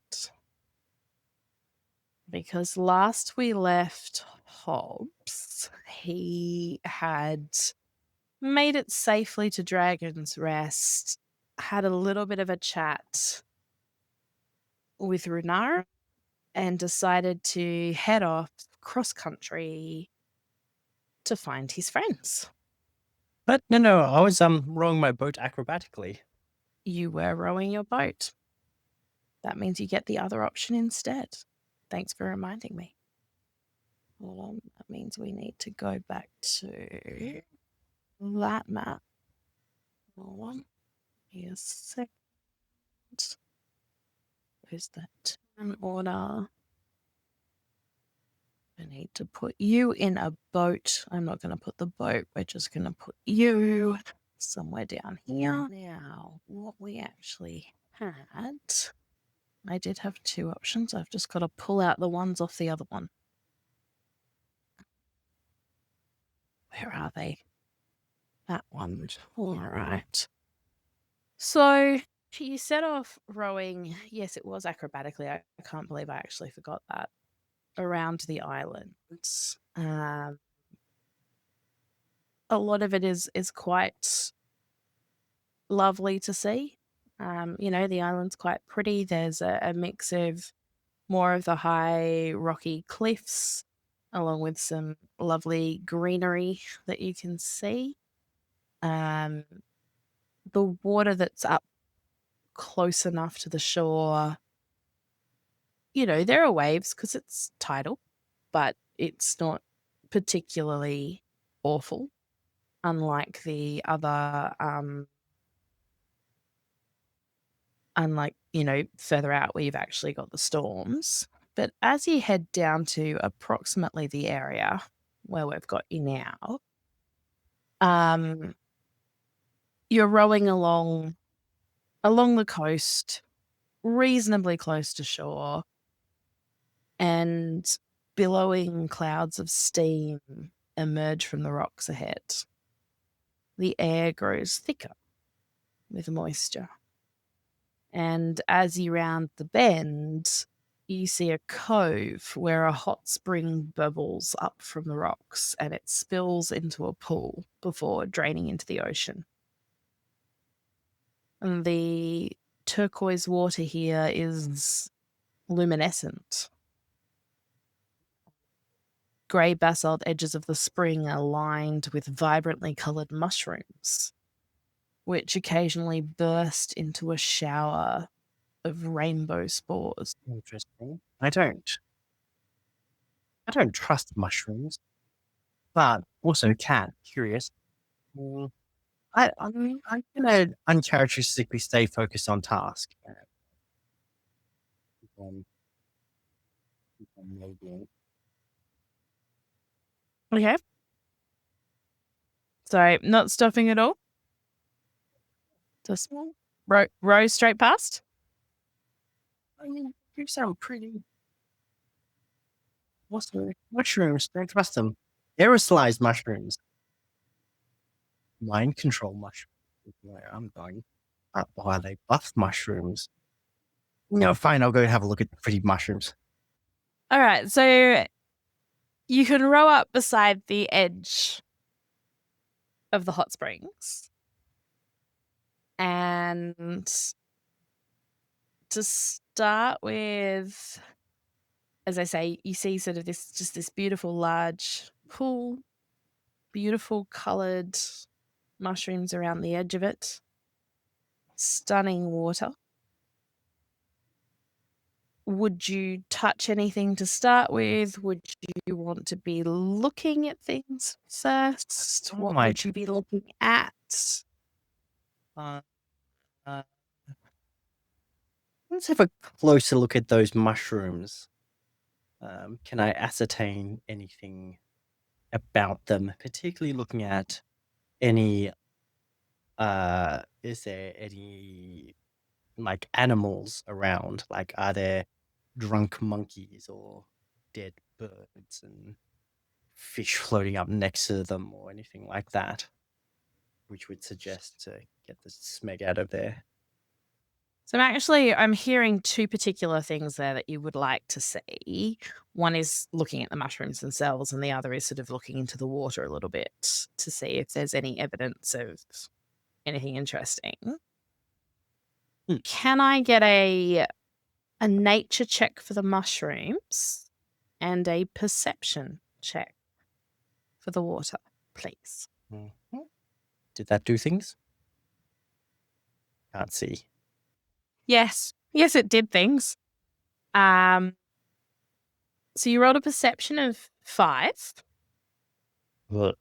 Because last we left Hobbs, he had made it safely to Dragon's Rest, had a little bit of a chat with Runara, and decided to head off cross country to find his friends. But no, I was rowing my boat acrobatically. You were rowing your boat. That means you get the other option instead. Thanks for reminding me. Hold on. That means we need to go back to that map. Hold on. Here's a second. Where's that turn order? I need to put you in a boat. I'm not going to put the boat. We're just going to put you somewhere down here. Now, what we actually had, I did have two options. I've just got to pull out the ones off the other one. Where are they? That one. All right. So you set off rowing. Yes, it was acrobatically. I can't believe I actually forgot that. Around the islands. A lot of it is quite lovely to see. The island's quite pretty. There's a mix of more of the high rocky cliffs along with some lovely greenery that you can see. The water that's up close enough to the shore, there are waves because it's tidal, but it's not particularly awful, unlike the other further out where you've actually got the storms. But as you head down to approximately the area where we've got you now, you're rowing along the coast, reasonably close to shore, and billowing clouds of steam emerge from the rocks ahead. The air grows thicker with moisture. And as you round the bend, you see a cove where a hot spring bubbles up from the rocks and it spills into a pool before draining into the ocean. And the turquoise water here is luminescent. Grey basalt edges of the spring are lined with vibrantly coloured mushrooms, which occasionally burst into a shower of rainbow spores. Interesting. I don't trust mushrooms, but also can. Curious. I'm gonna uncharacteristically stay focused on task. Okay. Sorry, not stopping at all. Just row straight past. I mean, you sound pretty. What's the mushrooms? Don't trust them. Aerosolized mushrooms. Mind control mushrooms. Where I'm going. Why are they buff mushrooms? No, fine. I'll go have a look at the pretty mushrooms. All right, so you can row up beside the edge of the hot springs. And to start with, as I say, you see sort of this beautiful large pool, beautiful coloured mushrooms around the edge of it. Stunning water. Would you touch anything to start with? Would you want to be looking at things first? What would you be looking at? Let's have a closer look at those mushrooms. Can I ascertain anything about them? Particularly looking at any. Is there any like animals around? Like, are there drunk monkeys or dead birds and fish floating up next to them or anything like that, which would suggest to get the smeg out of there? So I'm hearing two particular things there that you would like to see. One is looking at the mushrooms themselves, and the other is sort of looking into the water a little bit to see if there's any evidence of anything interesting. Can I get a nature check for the mushrooms and a perception check for the water, please? Mhm. Did that do things? Can't see. Yes, it did things. So you rolled a perception of 5. Ugh.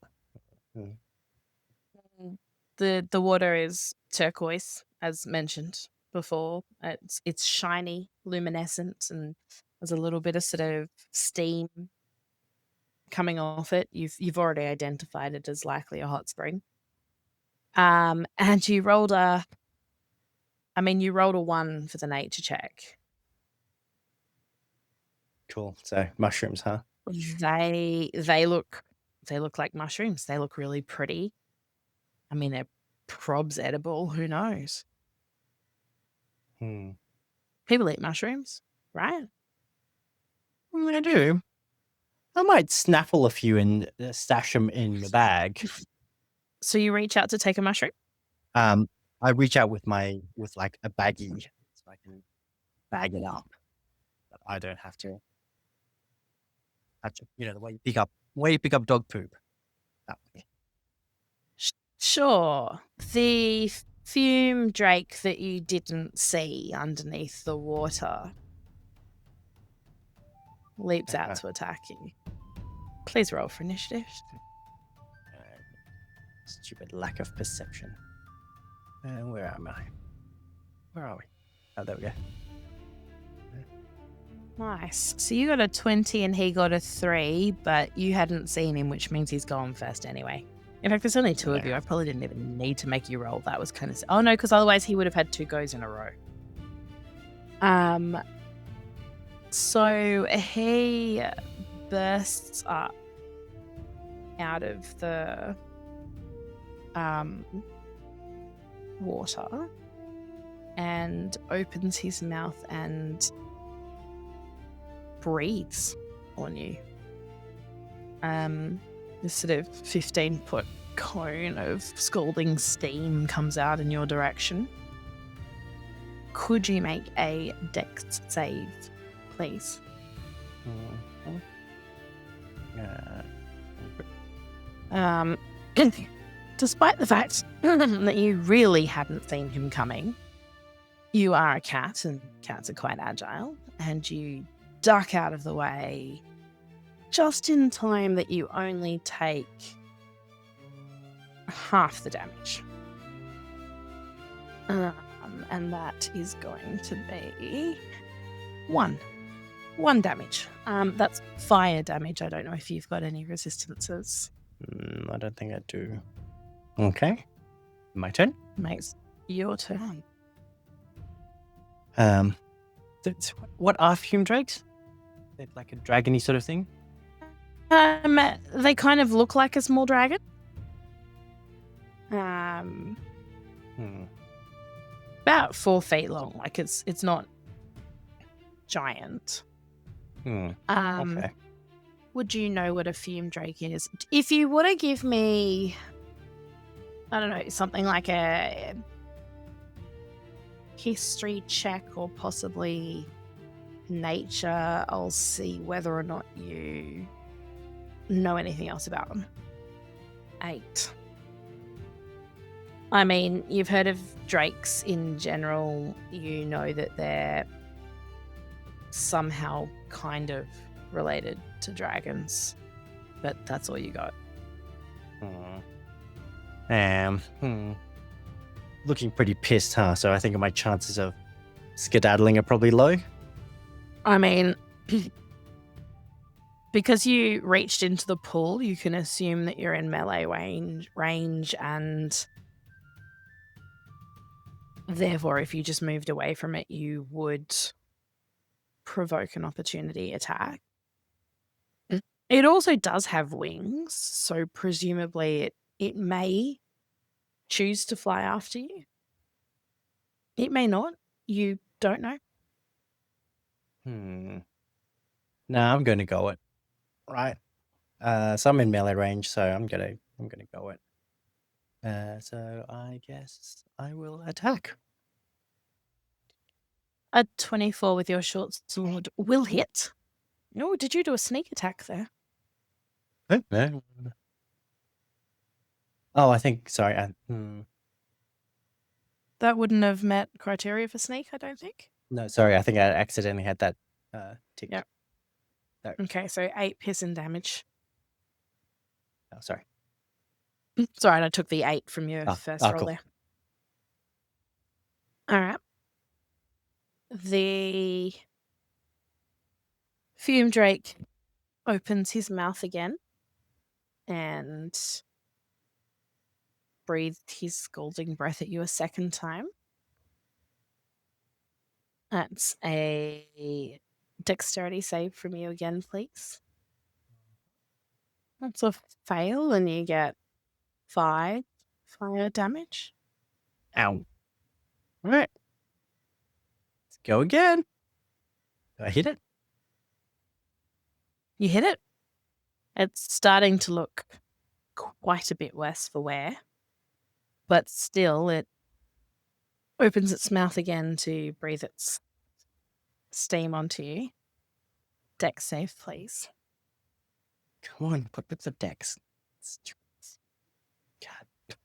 The water is turquoise, as mentioned before. It's shiny, luminescent, and there's a little bit of sort of steam coming off it. You've already identified it as likely a hot spring. And you rolled a 1 for the nature check. Cool. So mushrooms, huh? They look like mushrooms. They look really pretty. I mean, they're probs edible. Who knows? People eat mushrooms, right? I do. I might snaffle a few and stash them in the bag. So you reach out to take a mushroom? I reach out with like a baggie so I can bag it up, but I don't have to touch it. You know, the way you pick up dog poop. That way. Sure. The fume drake that you didn't see underneath the water leaps out to attack you. Please roll for initiative. Stupid lack of perception. Where am I? Where are we? Oh, there we go. Nice. So you got a 20 and he got a 3, but you hadn't seen him, which means he's gone first anyway. In fact, there's only 2 of you. I probably didn't even need to make you roll. That was kind of... Oh, no, because otherwise he would have had 2 goes in a row. So he bursts up out of the water and opens his mouth and breathes on you. This sort of 15-foot cone of scalding steam comes out in your direction. Could you make a dex save, please? Despite the fact that you really hadn't seen him coming, you are a cat, and cats are quite agile, and you duck out of the way just in time that you only take half the damage. And that is going to be 1 damage. That's fire damage. I don't know if you've got any resistances. I don't think I do. Okay. My turn? Makes your turn. What are fume drakes? They're like a dragony sort of thing? They kind of look like a small dragon. About 4 feet long. Like it's not giant. Okay. Would you know what a fume drake is? If you want to give me, I don't know, something like a history check or possibly nature, I'll see whether or not you know anything else about them. 8. I mean, you've heard of drakes in general. You know that they're somehow kind of related to dragons, but that's all you got. Looking pretty pissed, huh? So I think my chances of skedaddling are probably low. I mean, because you reached into the pool, you can assume that you're in melee range, and therefore, if you just moved away from it, you would provoke an opportunity attack. It also does have wings, so presumably it may choose to fly after you. It may not. You don't know. Nah, I'm gonna go it. Right. So I'm in melee range, so I'm gonna go it. So I guess I will attack. A 24 with your short sword will hit. Oh, did you do a sneak attack there? No. Oh, I think. Sorry. That wouldn't have met criteria for sneak, I don't think. No, sorry. I think I accidentally had that ticked. Yep. No. Okay, so 8 piercing damage. Oh, sorry. Sorry, I took the 8 from your first roll cool. there. All right. The Fume Drake opens his mouth again and breathed his scalding breath at you a second time. That's a dexterity save from you again, please. That's a fail, and you get 5 fire damage. Ow. All right. Let's go again. Do I hit it? You hit it. It's starting to look quite a bit worse for wear, but still it opens its mouth again to breathe its steam onto you. Dex save, please. Come on, put the dex. God.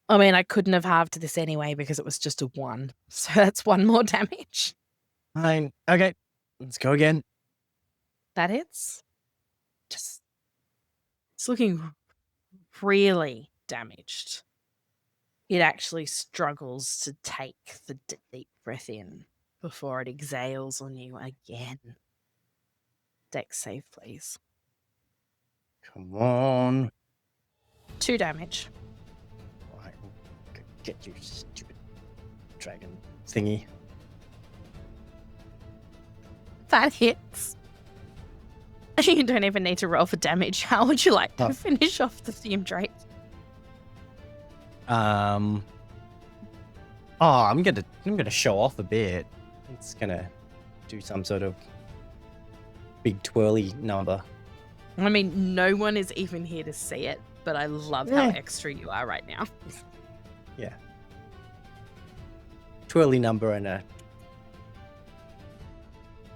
I mean, I couldn't have halved this anyway because it was just a 1. So that's 1 more damage. Fine. Okay. Let's go again. That hits. It's looking really damaged. It actually struggles to take the deep breath in before it exhales on you again. Dex save, please. Come on. 2 damage. Right. Get you, stupid dragon thingy. That hits. You don't even need to roll for damage. How would you like to finish off the Fume Drake? I'm gonna show off a bit. It's gonna do some sort of big twirly number. I mean, no one is even here to see it, but I love how extra you are right now. Yeah. Twirly number and a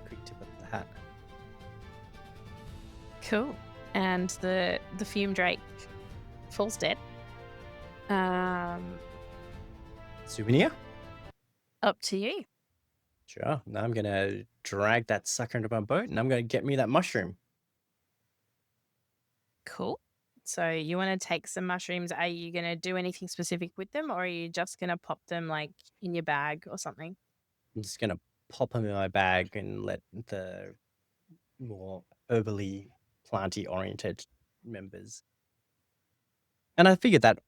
quick tip of the hat. Cool. And the Fume Drake falls dead. Souvenir? Up to you. Sure. Now I'm gonna drag that sucker into my boat and I'm gonna get me that mushroom. Cool. So you want to take some mushrooms. Are you going to do anything specific with them, or are you just going to pop them like in your bag or something? I'm just gonna pop them in my bag and let the more overly planty oriented members. And I figured that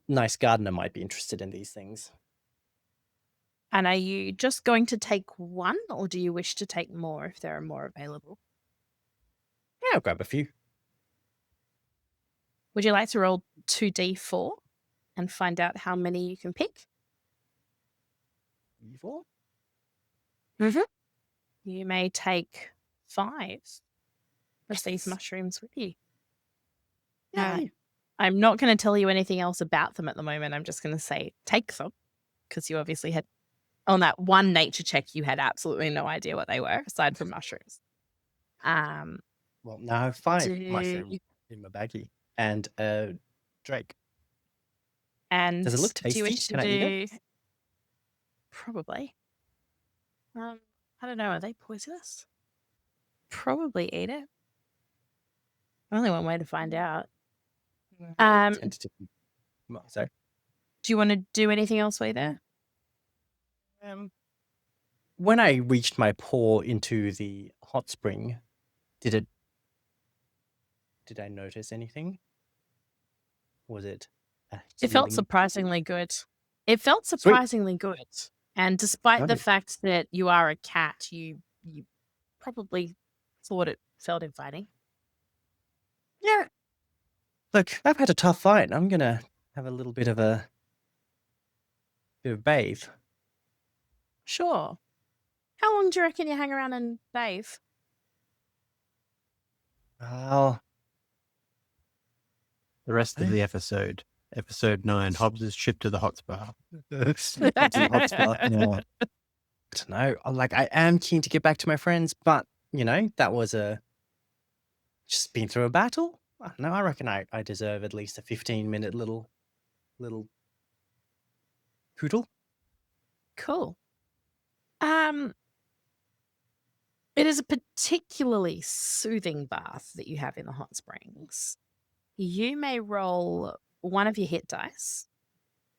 nice gardener might be interested in these things. And are you just going to take one, or do you wish to take more if there are more available? Yeah, I'll grab a few. Would you like to roll 2d4 and find out how many you can pick? Evil? Mm-hmm. You may take 5 of these mushrooms with you. Yeah. I'm not going to tell you anything else about them at the moment. I'm just going to say take them, because you obviously had, on that one nature check, you had absolutely no idea what they were, aside from mushrooms. Well, now I have 5 mushrooms in my baggie. And a drake. And Does it look do you tasty? wish to Can I eat do? it? Probably. I don't know. Are they poisonous? Probably eat it. Only one way to find out. Tentatively. Well, sorry. Do you want to do anything else while you're there? When I reached my paw into the hot spring, did I notice anything? Was it It felt healing? surprisingly good. It felt Sweet. surprisingly good. And despite the Lovely. fact that you are a cat, you probably thought it felt inviting. Yeah. Look, I've had a tough fight. I'm gonna have a little bit of a bathe. Sure. How long do you reckon you hang around and bathe? Well, The rest of the episode, episode 9, Hobbs is shipped to the hot spa. Hobbs in the hot spot. Yeah. I don't know. I am keen to get back to my friends, but that was just been through a battle. I don't know. I reckon I deserve at least a 15-minute little poodle. Cool. It is a particularly soothing bath that you have in the hot springs. You may roll one of your hit dice,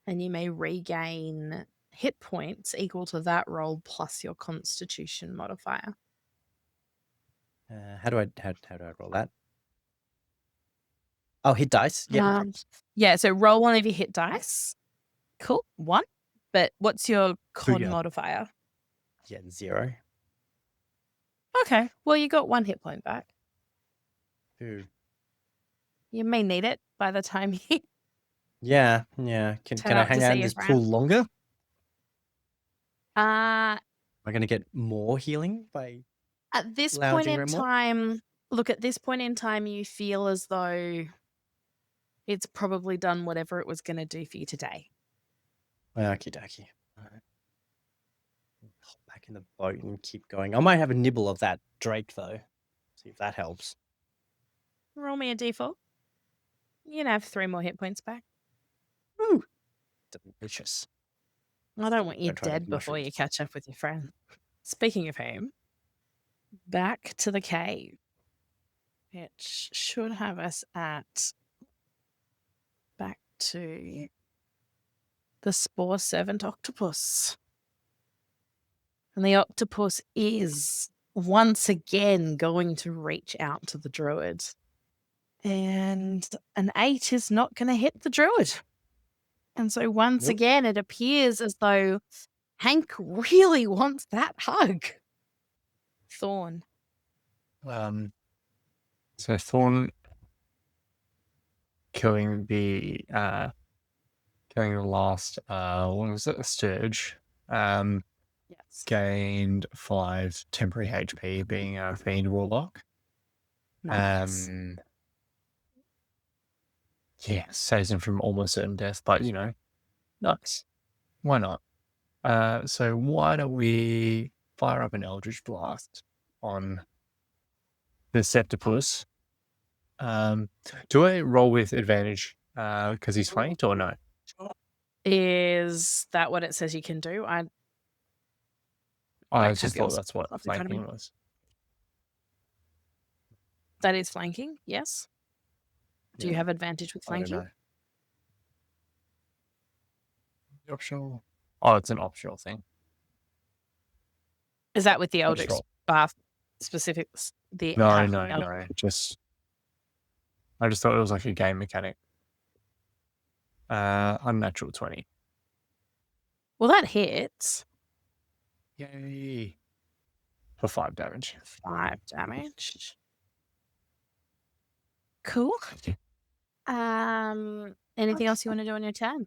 and you may regain hit points equal to that roll plus your Constitution modifier. How do I roll that? Oh, hit dice. Yeah. Yeah, so roll one of your hit dice. Cool. 1. But what's your con yeah. modifier? Yeah, 0. Okay. Well, you got 1 hit point back. Ooh. You may need it by the time you Yeah. Can turn I up to hang out see in your this pool friend. longer? Uh, Am I going to get more healing by? at this point Lounging in around more? time, at this point in time, you feel as though it's probably done whatever it was going to do for you today. Okie dokie. All right. Hop back in the boat and keep going. I might have a nibble of that drake though. See if that helps. Roll me a d4. You can have 3 more hit points back. Woo! Delicious. I don't want you Don't try those dead before you mushrooms. catch up with your friend. Speaking of whom, back to the cave, which should have us back to the spore servant octopus. And the octopus is once again going to reach out to the druid. And an 8 is not going to hit the druid. And so once Nope. again, it appears as though Hank really wants that hug. Thorn. So Thorn killing the last what was it, a Sturge, Yes. gained 5 temporary HP, being a fiend warlock. Nice. Yeah, saves him from almost certain death, but nice. Why not? So why don't we fire up an Eldritch Blast on the Septipus? Do I roll with advantage because he's flanked or no? Is that what it says you can do? I I don't just have thought yours that's what up in front of me. flanking was. That is flanking, yes. Do you Yeah. have advantage with I don't flanking? know. Optional. Oh, it's an optional thing. Is that with the I'll just Eldritch roll. Bath specifics? No. Eldritch- I just thought it was like a game mechanic. Unnatural 20. Well, that hits. Yay. For 5 damage. 5 damage. Cool. Anything else you want to do on your turn?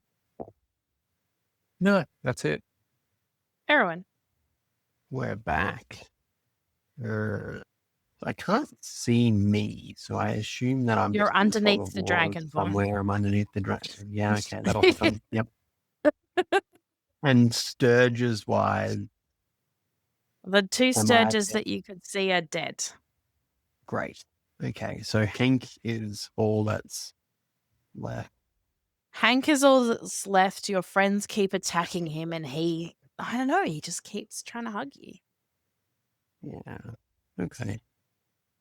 No, that's it. Erwin. We're back. I can't see me, so I assume that I'm You're just in the underneath fog of the war dragon, Vaughn. somewhere. I'm underneath the dragon. Yeah, okay, that'll be fun. Yep. And Sturges wise, The 2 Am I Sturges dead? that you could see are dead. great. Okay, so Hank is all that's left. Hank is all that's left. Your friends keep attacking him, and he, I don't know, he just keeps trying to hug you. Yeah. Okay.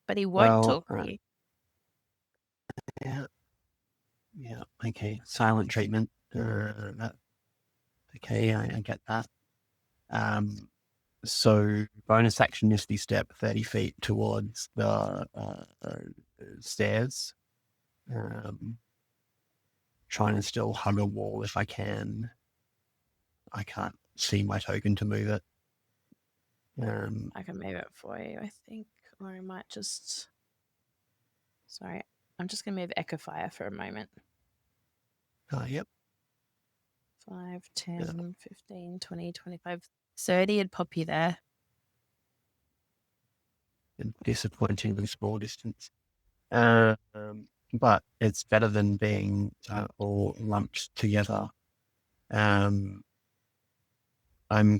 But he won't Well, talk to right. you. Yeah. Yeah. Okay. Silent treatment. Okay, I get that. So bonus action Misty Step 30 feet towards the stairs. Trying to still hug a wall if I can. I can't see my token to move it. I can move it for you, I think. Or I might just... Sorry. I'm just going to move Echo Fire for a moment. Yep. 5, 10, 15, 20, 25, 30 would pop you there. A disappointingly small distance. But it's better than being all lumped together. I'm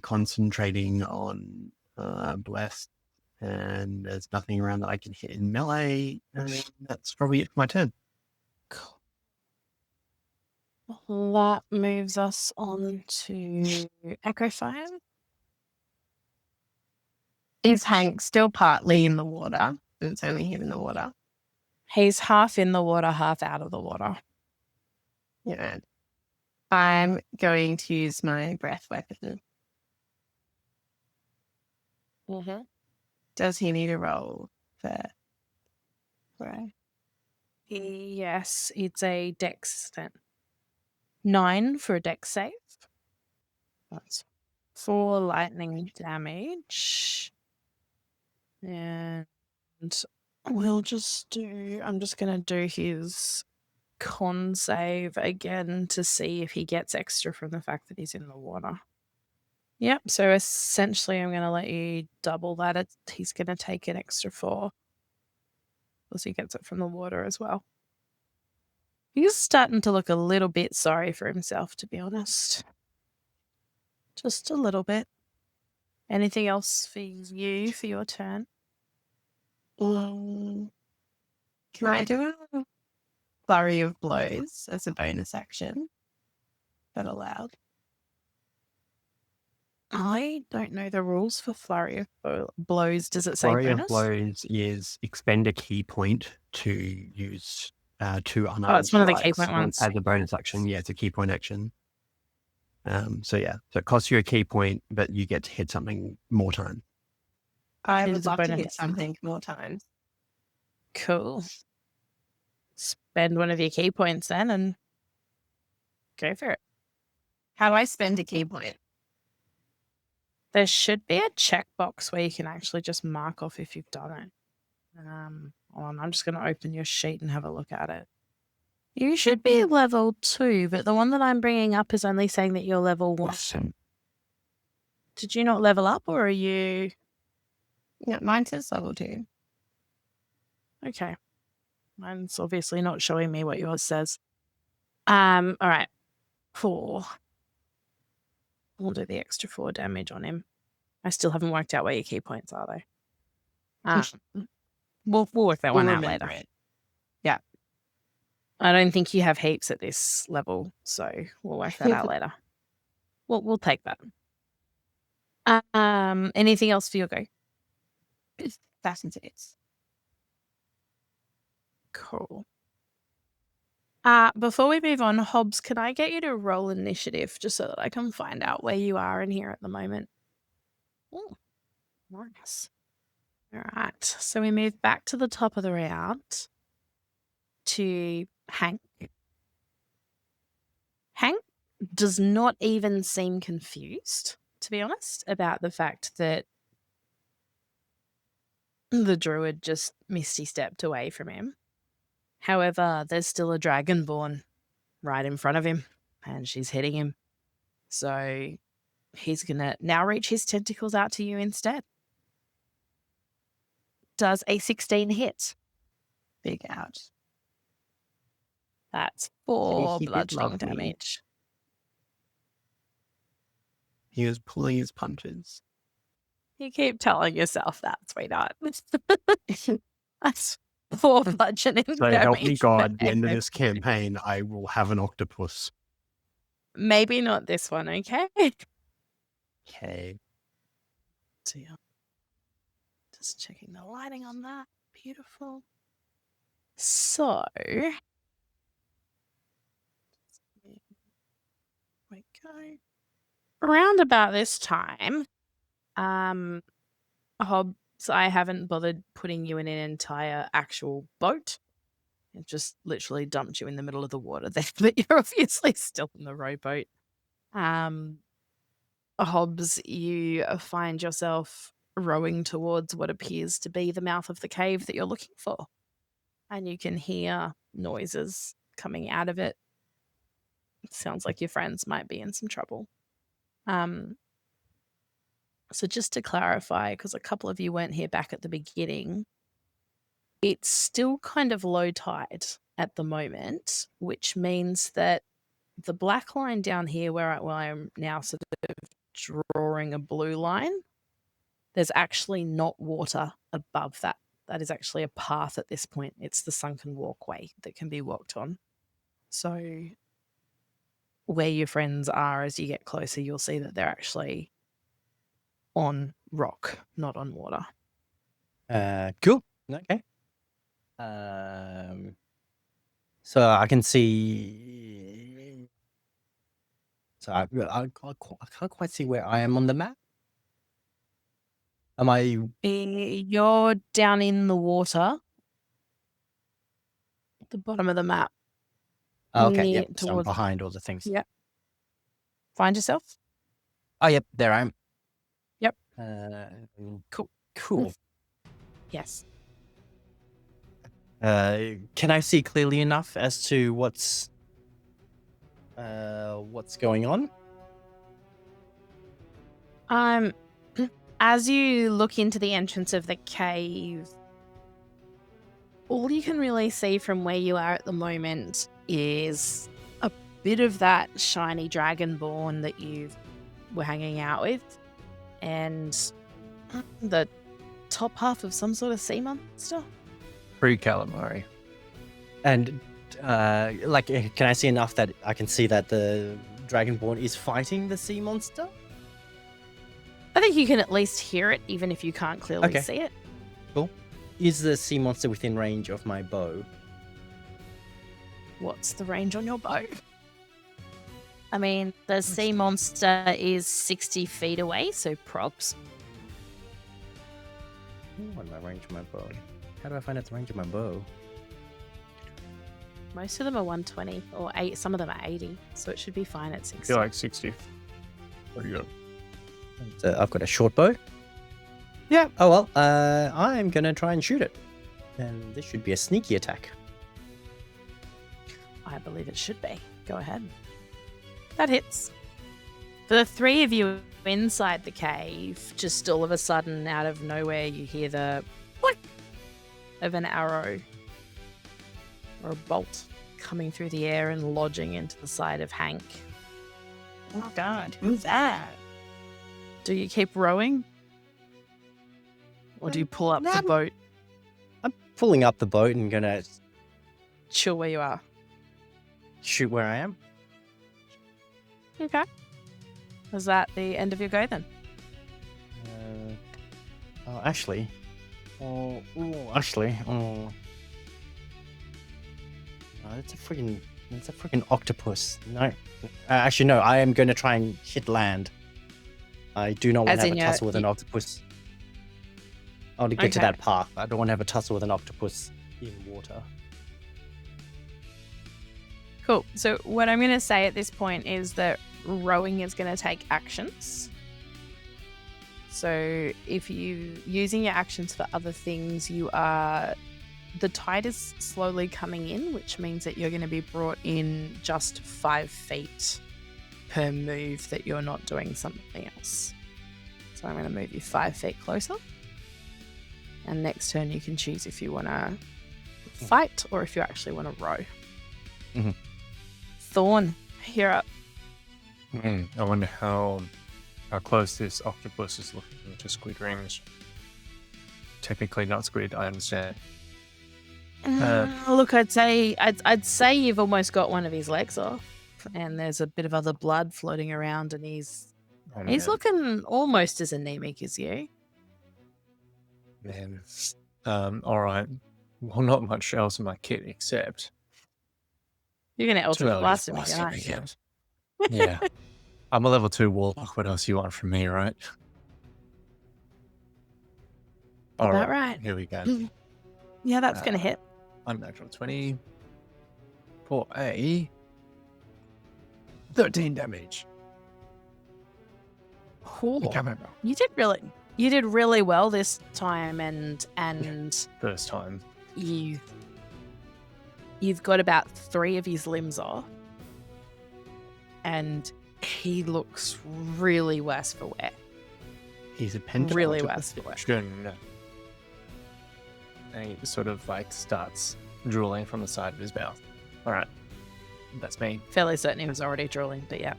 concentrating on Blessed, and there's nothing around that I can hit in melee. That's probably it for my turn. Cool. That moves us on to Echo Fire. Is Hank still partly in the water? It's only him in the water. He's half in the water, half out of the water. Yeah. I'm going to use my breath weapon. Mm-hmm. Does he need a roll for right? Yes, it's a dex then. 9 for a dex save. That's 4 lightning damage. And we'll just do... I'm just going to do his con save again to see if he gets extra from the fact that he's in the water. Yep, so essentially I'm going to let you double that. He's going to take an extra 4. Plus he gets it from the water as well. He's starting to look a little bit sorry for himself, to be honest. Just a little bit. Anything else for you for your turn? Can I do a flurry of blows as a bonus action? That allowed. I don't know the rules for flurry of blows. Does it say Flurry bonus? of blows is expend a key point to use 2 unarmed Oh, it's one of the key strikes point ones. as a bonus action. Yeah, it's a key point action. So it costs you a key point, but you get to hit something more time. I It would is a love to bonus. hit something more times. Cool. Spend one of your key points then and go for it. How do I spend a key point? There should be a checkbox where you can actually just mark off if you've done it. Hold on, I'm just going to open your sheet and have a look at it. You should be level 2, but the one that I'm bringing up is only saying that you're level 1. Did you not level up, or are you... Yeah, mine says level 2. Okay. Mine's obviously not showing me what yours says. All right. 4. We'll do the extra 4 damage on him. I still haven't worked out where your key points are, though. We'll work that one out later. It. Yeah. I don't think you have heaps at this level, so we'll work that out later. We'll take that. Anything else for your go? That's it. Cool. Before we move on, Hobbs, can I get you to roll initiative just so that I can find out where you are in here at the moment? Oh, nice. All right. So we move back to the top of the round to Hank. Hank does not even seem confused, to be honest, about the fact that the druid just misty stepped away from him. However, there's still a dragonborn right in front of him, and she's hitting him. So he's going to now reach his tentacles out to you instead. Does a 16 hit? Big ouch. That's 4 He did bludgeoning love me. damage. He was pulling his punches. You keep telling yourself that, sweetheart. That's 4 bludgeoning So help me damage God, for at the end of Echo. this campaign, I will have an octopus. Maybe not this one, okay? Okay. Dear. Just checking the lighting on that. Beautiful. So, we go. Around about this time, Hobbs, I haven't bothered putting you in an entire actual boat. It just literally dumped you in the middle of the water there, but you're obviously still in the rowboat. Hobbs, you find yourself rowing towards what appears to be the mouth of the cave that you're looking for. And you can hear noises coming out of it. It sounds like your friends might be in some trouble. So just to clarify, because a couple of you weren't here back at the beginning, it's still kind of low tide at the moment, which means that the black line down here where I'm now sort of drawing a blue line, there's actually not water above that. That is actually a path at this point. It's the sunken walkway that can be walked on. So where your friends are, as you get closer, you'll see that they're actually on rock, not on water. Cool. Okay. So I can see. So I can't quite see where I am on the map. Am I? You're down in the water, at the bottom of the map. Oh, okay. Near Yep. So I'm towards. behind all the things. Yep. Find yourself? Oh, yep. There I am. Yep. Cool. Yes. Can I see clearly enough as to what's going on? As you look into the entrance of the cave, all you can really see from where you are at the moment is a bit of that shiny dragonborn that you were hanging out with, and the top half of some sort of sea monster. Pre-Calamari. And can I see enough that I can see that the dragonborn is fighting the sea monster? I think you can at least hear it, even if you can't clearly see it. Cool. Is the sea monster within range of my bow? What's the range on your bow? I mean, the sea monster is 60 feet away, so props. What my range of my bow? How do I find out the range of my bow? Most of them are 120 or 8. Some of them are 80, so it should be fine at 60. I feel like 60. What do you got? So I've got a short bow. Yeah. Oh well. I'm gonna try and shoot it, and this should be a sneaky attack. I believe it should be. Go ahead. That hits. For the 3 of you inside the cave, just all of a sudden, out of nowhere, you hear the whip of an arrow or a bolt coming through the air and lodging into the side of Hank. Oh God, who's that? Do you keep rowing? Or do you pull up the boat? I'm pulling up the boat and gonna Chill where you are. shoot where I am. Okay. Is that the end of your go then? Actually. Oh, that's a freaking octopus. No. Actually, no. I am going to try and hit land. I do not want to have a tussle with an octopus. I want to get to that path. I don't want to have a tussle with an octopus in water. Cool. So what I'm going to say at this point is that rowing is going to take actions. So if you using your actions for other things, the tide is slowly coming in, which means that you're going to be brought in just 5 feet per move that you're not doing something else. So I'm going to move you 5 feet closer. And next turn you can choose if you want to fight or if you actually want to row. Mm-hmm. Thorn, you're up. I wonder how close this octopus is looking to squid rings. Technically not squid, I understand. Look, I'd say you've almost got one of his legs off, and there's a bit of other blood floating around, and he's man, looking almost as anemic as you. man. All right. Well, not much else in my kit except You're gonna two Eldritch Eldritch Blast him again, aren't you? again. Yeah. I'm a level 2 warlock. What else you want from me, right? All About right. right. Here we go. Yeah, that's gonna hit. Unnatural 20 for a 13 damage. Cool. Camera. You did really well this time, and First time. you've got about 3 of his limbs off, and he looks really worse for wear. He's a pentacle. Really worse for wear. And he sort of like starts drooling from the side of his mouth. All right. That's me. Fairly certain he was already drooling, but yeah.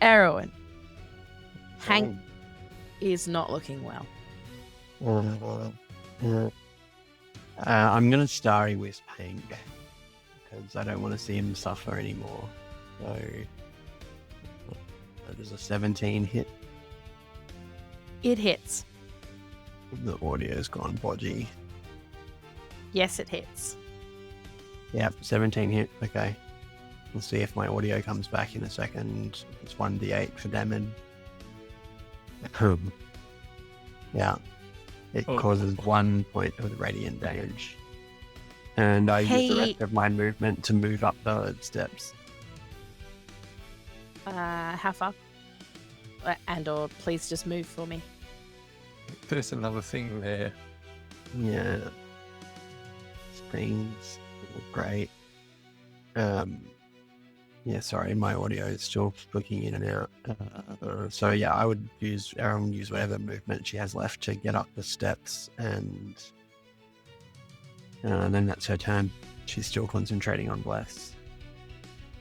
Erwin. Hank is not looking well. I'm going to starry with Hank because I don't want to see him suffer anymore. So there's a 17 hit. It hits. The audio's gone bodgy. Yes, it hits. Yep, 17 hit. Okay. We'll see if my audio comes back in a second. It's 1d8 for damage. Yeah. It causes 1 point of radiant damage. And I use the rest of my movement to move up the steps. How far? And/or please just move for me. There's another thing there. Yeah. Springs. Great. Yeah, sorry, my audio is still flicking in and out. So yeah, I would use whatever movement she has left to get up the steps, and then that's her turn. She's still concentrating on Bless.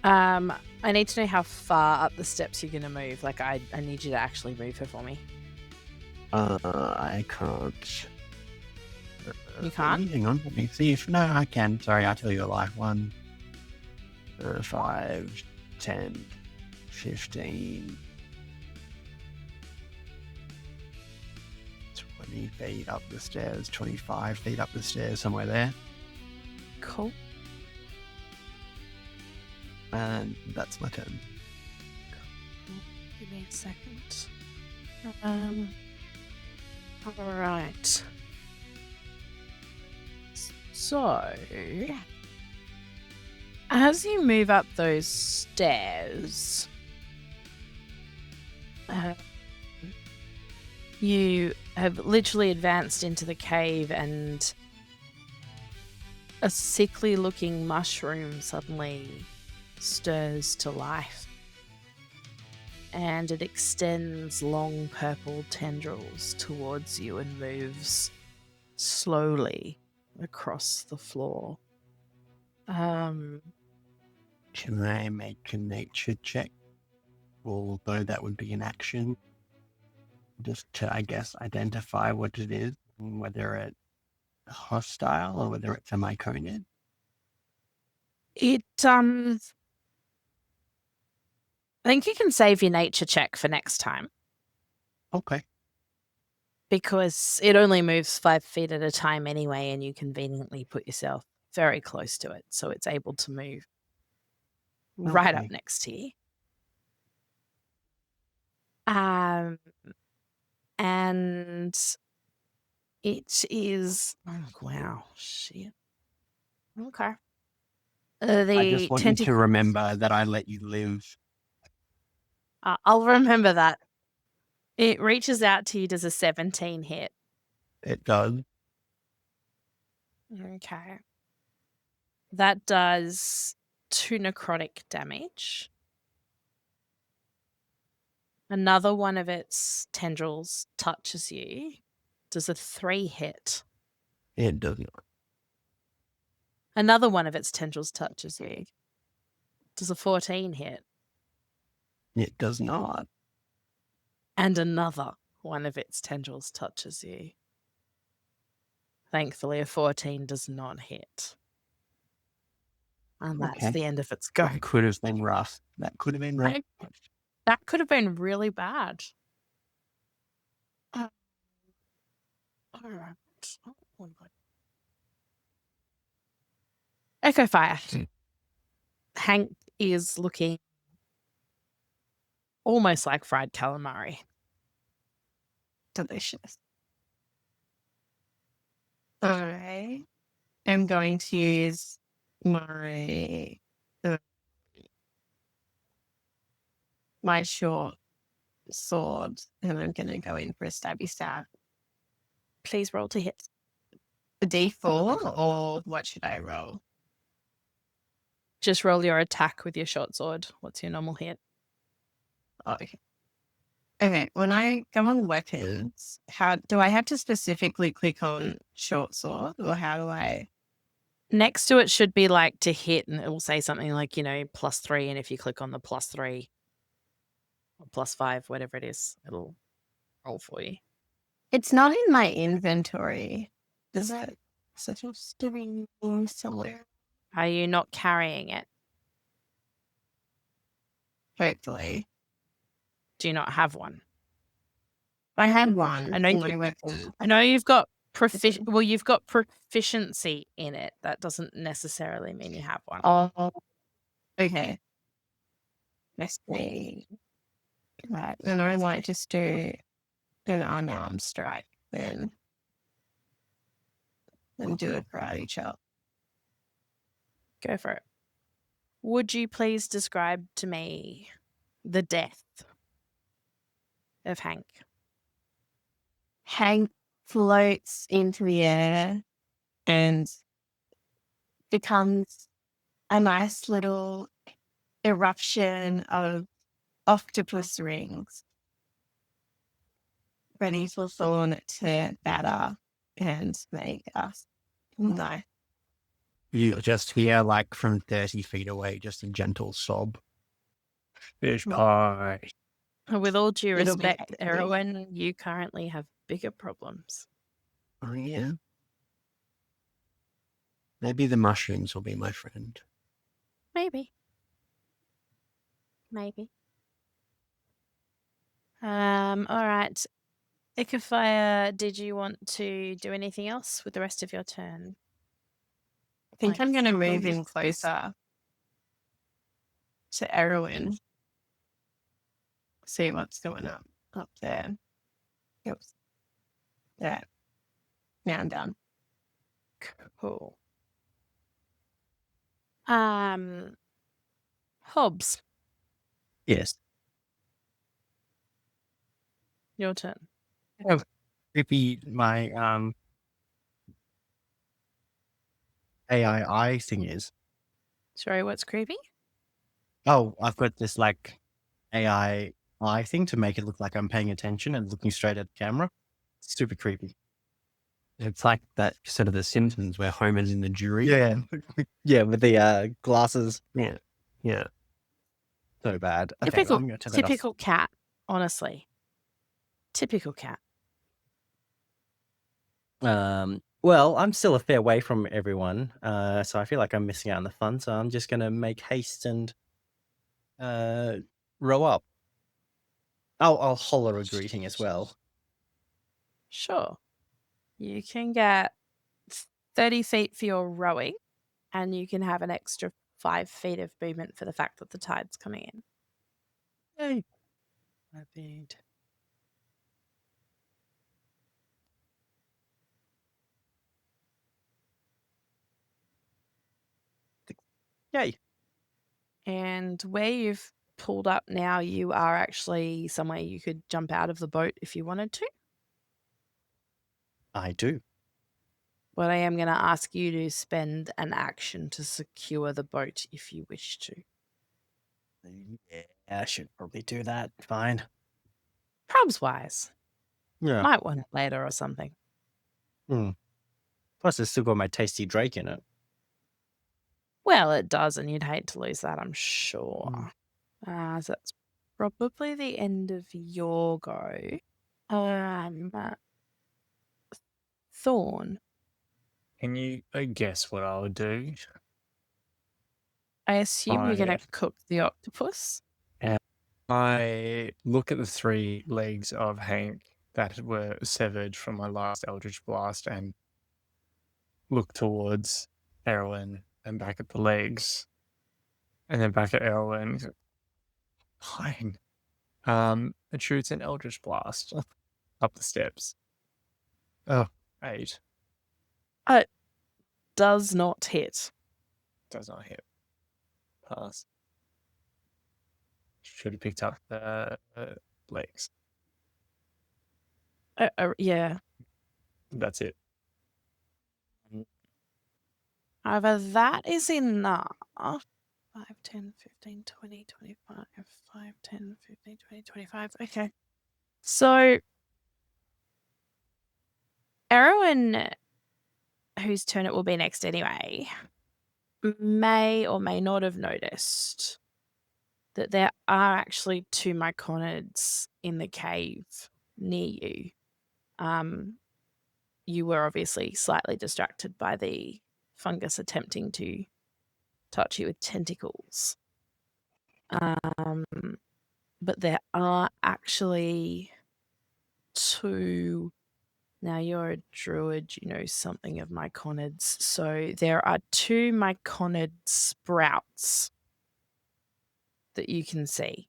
I need to know how far up the steps you're gonna move. Like, I need you to actually move her for me. I can't. You can't? Hang on, let me see if... No, I can. Sorry, I'll tell you a lie. 1, 5, 10, 15, 20 feet up the stairs, 25 feet up the stairs, somewhere there. Cool. And that's my turn. Give me a second. All right. So, as you move up those stairs, you have literally advanced into the cave, and a sickly looking mushroom suddenly stirs to life, and it extends long purple tendrils towards you and moves slowly across the floor. Can I make a nature check? Although that would be an action. Just to, I guess, identify what it is, and whether it's hostile or whether it's a myconid. I think you can save your nature check for next time, Okay. because it only moves 5 feet at a time anyway, and you conveniently put yourself very close to it, so it's able to move right up Okay. next to you. And it is... Oh, wow. Shit. Okay. I just want you to remember that I let you live. I'll remember that. It reaches out to you. Does a 17 hit? It does. Okay. That does 2 necrotic damage. Another one of its tendrils touches you. Does a 3 hit? It does not. Another one of its tendrils touches you. Does a 14 hit? It does not. And another one of its tendrils touches you. Thankfully, a 14 does not hit. And that's Okay. the end of its go. That could have been rough. That could have been rough. That could have been really bad. All right. Oh, God. Echo Fire. Hank is looking almost like fried calamari. Delicious. I am going to use my my short sword, and I'm going to go in for a stabby stab. Please roll to hit. A D4, or what should I roll? Just roll your attack with your short sword. What's your normal hit? Oh, okay. Okay, when I go on weapons, how do I have to specifically click on short sword, or how do I? Next to it should be like to hit, and it will say something like, +3. And if you click on the +3 or +5, whatever it is, it'll roll for you. It's not in my inventory. Is it supposed to be somewhere? Are you not carrying it? Hopefully. Do you not have one? I had one. I know in you- my weapon. I know you've got you've got proficiency in it. That doesn't necessarily mean you have one. Oh, okay. Let's see. Right, then I might just do an unarmed strike then. And do a karate chop. Go for it. Would you please describe to me the death of Hank? Hank floats into the air and becomes a nice little eruption of octopus rings, ready for Thorn to batter and make us. No. You just hear, like, from 30 feet away, just a gentle sob. Fish pie. With all due It'll be respect, hectic. Erwin, you currently have bigger problems. Oh, yeah. Maybe the mushrooms will be my friend. Maybe. All right. Icofire, did you want to do anything else with the rest of your turn? I think Like, I'm going to move in closer to Erwin. See what's going on up there. Oops. There. Now I'm done. Cool. Hobbs, Yes. your turn. Creepy, my AI thing is. Sorry, what's creepy? Oh, I've got this like AI eye thing to make it look like I'm paying attention and looking straight at the camera. Super creepy. It's like that episode of The Simpsons where Homer's in the jury. Yeah. Yeah, with the glasses. Yeah. Yeah. So bad. Okay, Typical, I'm gonna turn that off. typical cat, honestly. Typical cat. Well, I'm still a fair way from everyone, so I feel like I'm missing out on the fun. So I'm just gonna make haste and row up. I'll holler a greeting as well. Sure. You can get 30 feet for your rowing, and you can have an extra 5 feet of movement for the fact that the tide's coming in. Yay! I think. Yay! And where you've pulled up now, you are actually somewhere you could jump out of the boat if you wanted to. I do. But I am going to ask you to spend an action to secure the boat if you wish to. Yeah, I should probably do that. Fine. Probs wise. Yeah. Might want it later or something. Plus, it's still got my tasty Drake in it. Well, it does, and you'd hate to lose that, I'm sure. So that's probably the end of your go. Thorn, Can you guess what I would do? I assume you're going I to cook the octopus. I look at the 3 legs of Hank that were severed from my last Eldritch Blast and look towards Erwin and back at the legs and then back at Erwin. Fine. And shoots an Eldritch Blast up the steps. Oh, 8. Does not hit. Does not hit. Pass. Should have picked up the legs. Yeah. That's it. However, that is enough. 5, 10, 15, 20, 25. 5, 10, 15, 20, 25. Okay. So, Erwin, whose turn it will be next anyway, may or may not have noticed that there are actually 2 myconids in the cave near you. You were obviously slightly distracted by the fungus attempting to touch you with tentacles. But there are actually 2. Now you're a druid, you know something of myconids. So there are 2 myconid sprouts that you can see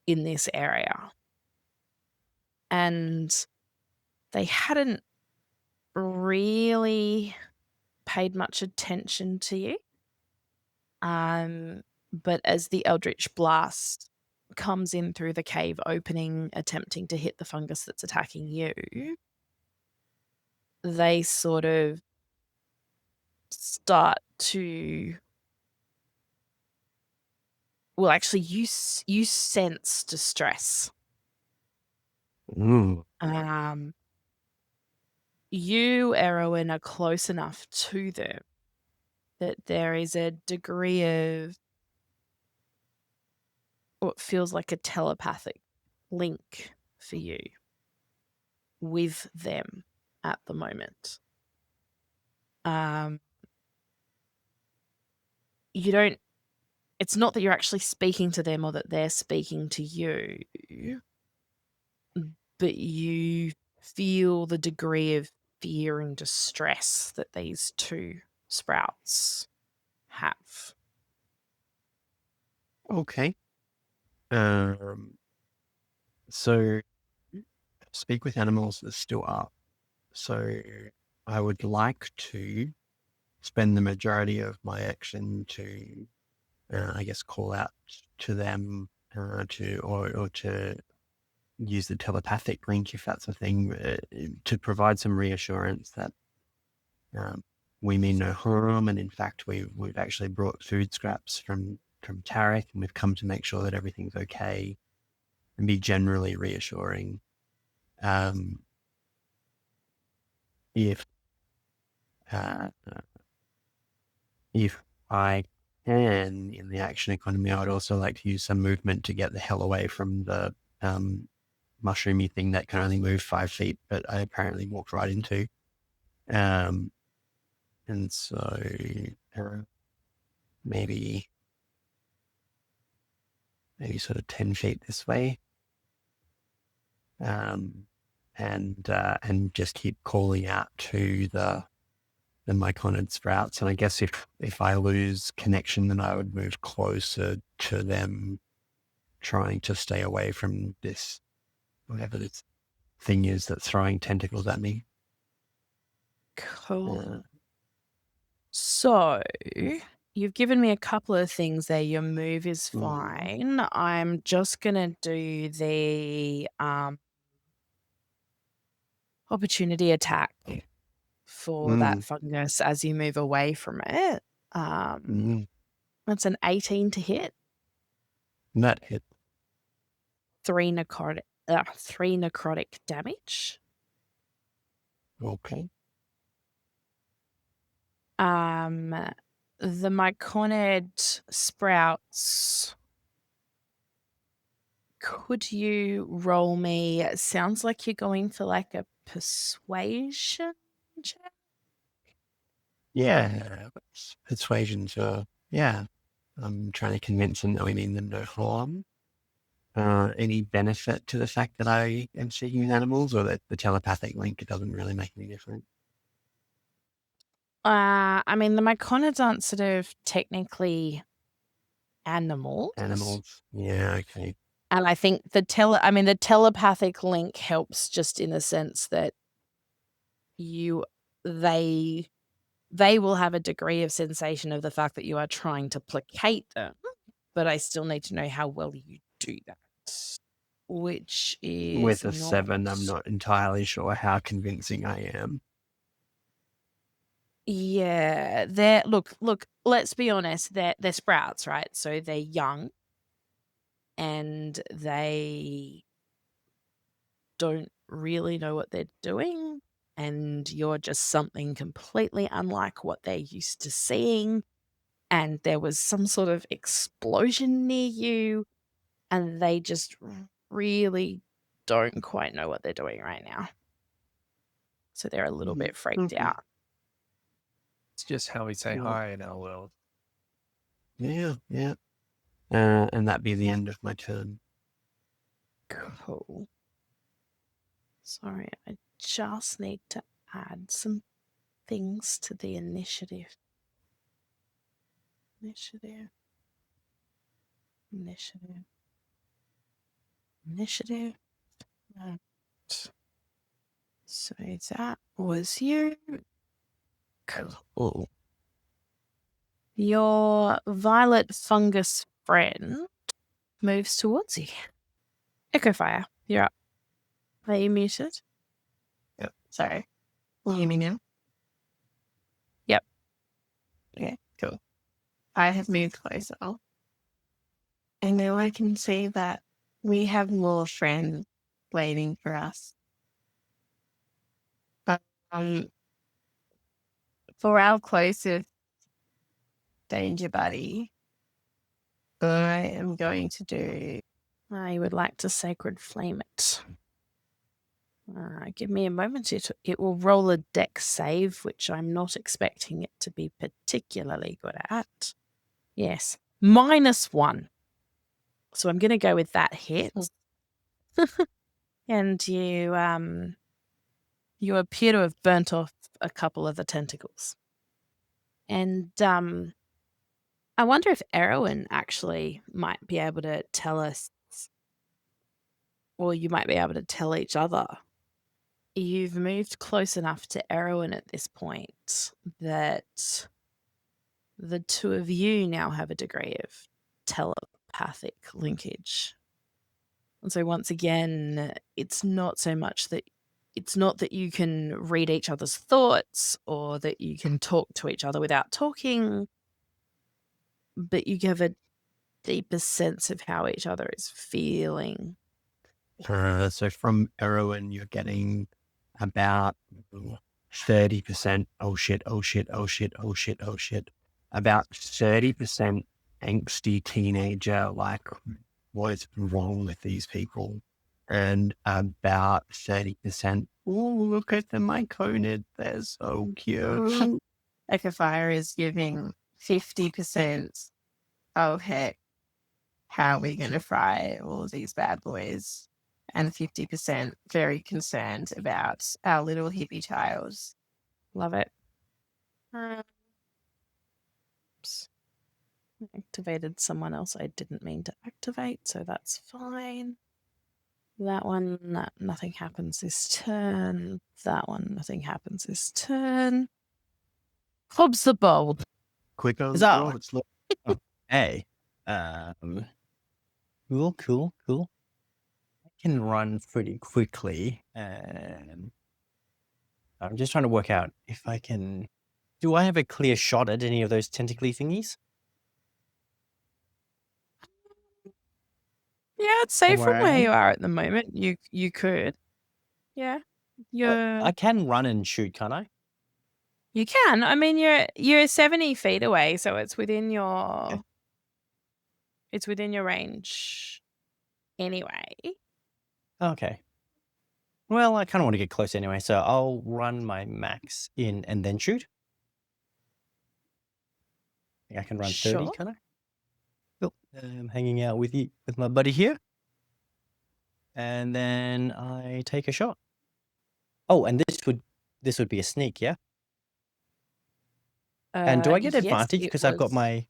in this area. And they hadn't really paid much attention to you. But as the Eldritch Blast comes in through the cave opening, attempting to hit the fungus that's attacking you, they sort of start to... Well, actually, you sense distress. Ooh. You, Erwin, are close enough to them that there is a degree of what feels like a telepathic link for you with them at the moment. You don't... It's not that you're actually speaking to them or that they're speaking to you, but you feel the degree of fear and distress that these 2 sprouts have. Okay. So speak with animals is still up. So I would like to spend the majority of my action to, I guess, call out to them or to use the telepathic link, if that's a thing, to provide some reassurance that we mean no harm, and in fact we've actually brought food scraps from Tarek, and we've come to make sure that everything's okay, and be generally reassuring. If I can, in the action economy, I would also like to use some movement to get the hell away from the mushroomy thing that can only move 5 feet, but I apparently walked right into. And so maybe sort of 10 feet this way. And just keep calling out to the myconid sprouts. And I guess if I lose connection, then I would move closer to them, trying to stay away from this, whatever this thing is that's throwing tentacles at me. Cool. So, you've given me a couple of things there. Your move is fine. I'm just going to do the opportunity attack for that fungus as you move away from it. That's an 18 to hit. That hit. 3 necrotic damage. Okay. The myconid sprouts. Could you roll me? It sounds like you're going for like a persuasion check. Yeah, persuasion, sure. Yeah. I'm trying to convince them that we mean them no harm. Any benefit to the fact that I am seeking animals, or that the telepathic link, it doesn't really make any difference? I mean, the myconids aren't sort of technically animals. Animals. Yeah, okay. And I think the telepathic link helps just in the sense that they will have a degree of sensation of the fact that you are trying to placate them, but I still need to know how well you do that, which With is a 7, I'm not entirely sure how convincing I am. Yeah, look, let's be honest, they're sprouts, right? So they're young and they don't really know what they're doing, and you're just something completely unlike what they're used to seeing, and there was some sort of explosion near you, and they just really don't quite know what they're doing right now. So they're a little bit freaked Okay. out. It's just how we say Yeah. hi in our world. Yeah, yeah. And that'd be the end of my turn. Cool. Sorry, I just need to add some things to the initiative. Initiative. Right. So that was you. Cool. Your violet fungus friend moves towards you. Echo fire, you're up. Are you muted? Yep. Sorry. Can you hear me now? Yep. Okay, cool. I have moved closer. And now I can see that we have more friends waiting for us. Um, for our closest danger buddy, I am going to do. I would like to sacred flame it. Give me a moment. It will roll a dex save, which I'm not expecting it to be particularly good at. Yes, -1. So I'm going to go with that hit. And you appear to have burnt off a couple of the tentacles. And I wonder if Erwin actually might be able to tell us, or you might be able to tell each other. You've moved close enough to Erwin at this point that the two of you now have a degree of telepathic linkage. And so once again, it's not that you can read each other's thoughts or that you can talk to each other without talking, but you have a deeper sense of how each other is feeling. So from Erwin, you're getting about 30%. Oh shit, oh shit, oh shit, oh shit, oh shit. About 30% angsty teenager, like, what is wrong with these people? And about 30%, oh, look at the myconid, they're so cute. Echo Fire is giving 50%. Oh, heck. How are we going to fry all these bad boys? And 50% very concerned about our little hippie child. Love it. Activated someone else I didn't mean to activate, so that's fine. That one, nothing happens this turn. That one, nothing happens this turn. Hobbs the Bold. Quick on Huzzah! roll, it's look. Hey. Cool. I can run pretty quickly. I'm just trying to work out if I can. Do I have a clear shot at any of those tentacly thingies? Yeah, I'd say From from where I where am? you are at the moment, you could. Yeah. I can run and shoot, can't I? You can. I mean, you're 70 feet away, so it's within your range anyway. Okay. Well, I kind of want to get close anyway, so I'll run my max in and then shoot. think I can run 30, Sure. can I? Cool. I'm hanging out with you, with my buddy here. And then I take a shot. Oh, and this would be a sneak, yeah? And do I get Yes, advantage it because was. I've got my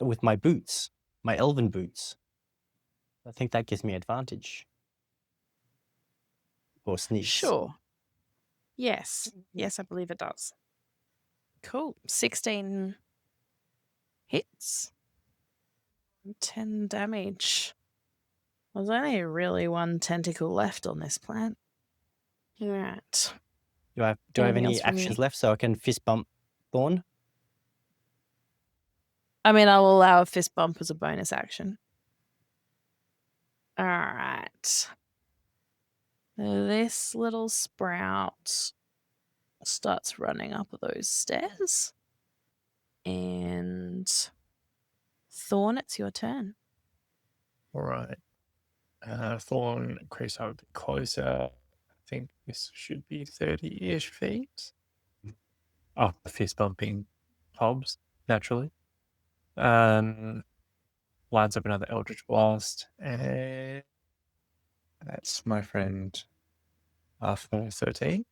with my boots, my elven boots. I think that gives me advantage. Or sneaks. Sure. Yes. Yes, I believe it does. Cool. 16 hits. 10 damage. There's only really one tentacle left on this plant. Alright. Do I have Anything any else from actions you? left so I can fist bump Thorn? I mean, I'll allow a fist bump as a bonus action. Alright. This little sprout starts running up those stairs. And Thorn, it's your turn. All right. Thorn creeps up a bit closer. I think this should be 30-ish feet. Oh, fist bumping Hobbs, naturally. Lines up another Eldritch Blast, and that's my friend after 13.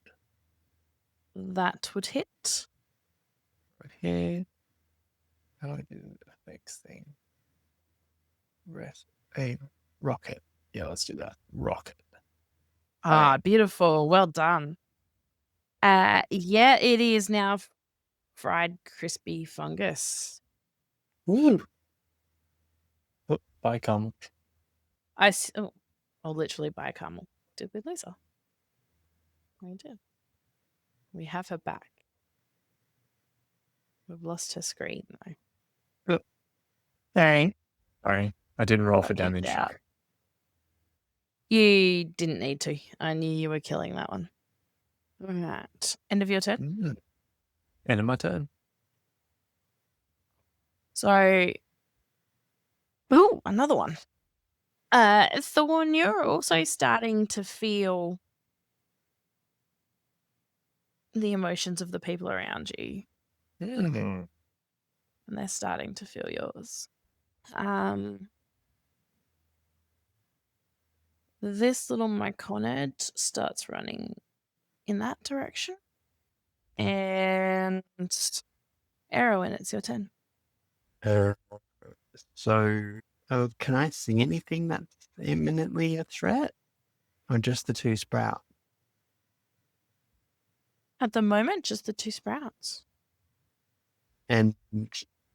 That would hit. Right here. How do I do the next thing? A rocket. Yeah, let's do that. Rocket. Ah, beautiful. Well done. Yeah, it is now fried crispy fungus. Woo! Oh, bye, come. Oh, literally by a camel. Did we lose her? We did. We have her back. We've lost her screen though. Sorry. Sorry, I didn't roll Got for kicked damage. out. You didn't need to. I knew you were killing that one. All right. End of your turn. End of my turn. So, ooh, another one. Thorn, you're also starting to feel the emotions of the people around you, and they're starting to feel yours. This little myconid starts running in that direction, and Erwin, it's your turn. So, can I see anything that's imminently a threat? Or just the two sprout? At the moment, just the two sprouts. And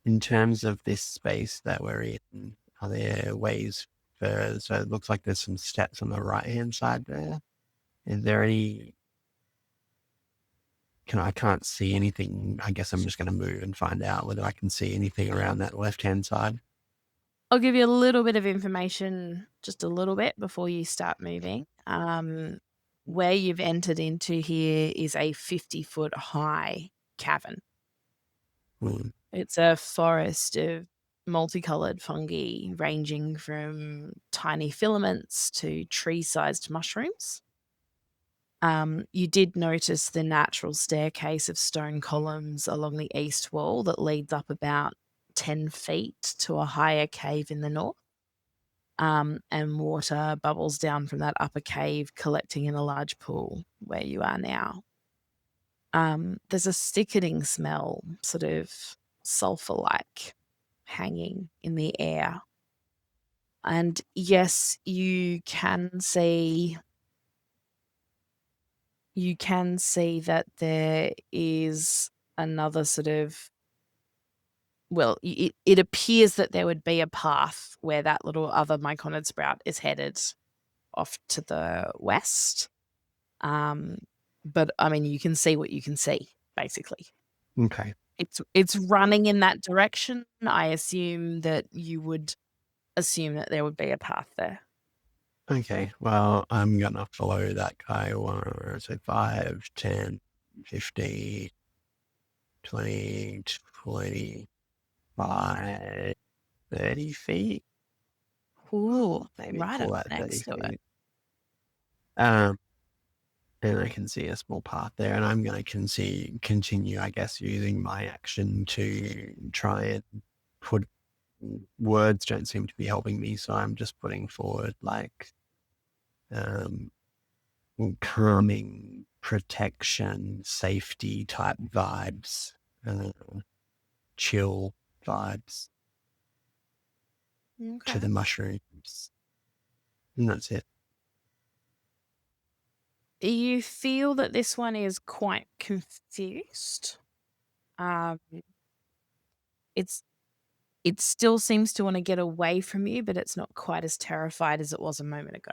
in terms of this space that we're in, are there ways for, so it looks like there's some steps on the right-hand side there. Is there any, I can't see anything. I guess I'm just going to move and find out whether I can see anything around that left-hand side. I'll give you a little bit of information, just a little bit, before you start moving. Where you've entered into here is a 50-foot high cavern. It's a forest of multicolored fungi ranging from tiny filaments to tree-sized mushrooms. You did notice the natural staircase of stone columns along the east wall that leads up about 10 feet to a higher cave in the north. And water bubbles down from that upper cave, collecting in a large pool where you are now. There's a sickening smell, sort of sulfur-like, hanging in the air. And yes, you can see that there is another sort of, well, it appears that there would be a path where that little other myconid sprout is headed off to the west. But I mean, you can see what you can see, basically. Okay. It's running in that direction. I assume that you would assume that there would be a path there. Okay, well, I'm going to follow that guy. So 5, 10, 15, 20, 25, 30 feet. Ooh, Maybe right pull up that 30 next to it. feet. And I can see a small path there, and I'm going to continue, I guess, using my action to try and put words don't seem to be helping me, so I'm just putting forward like calming, protection, safety type vibes, chill vibes to the mushrooms. And that's it. You feel that this one is quite confused. It still seems to want to get away from you, but it's not quite as terrified as it was a moment ago.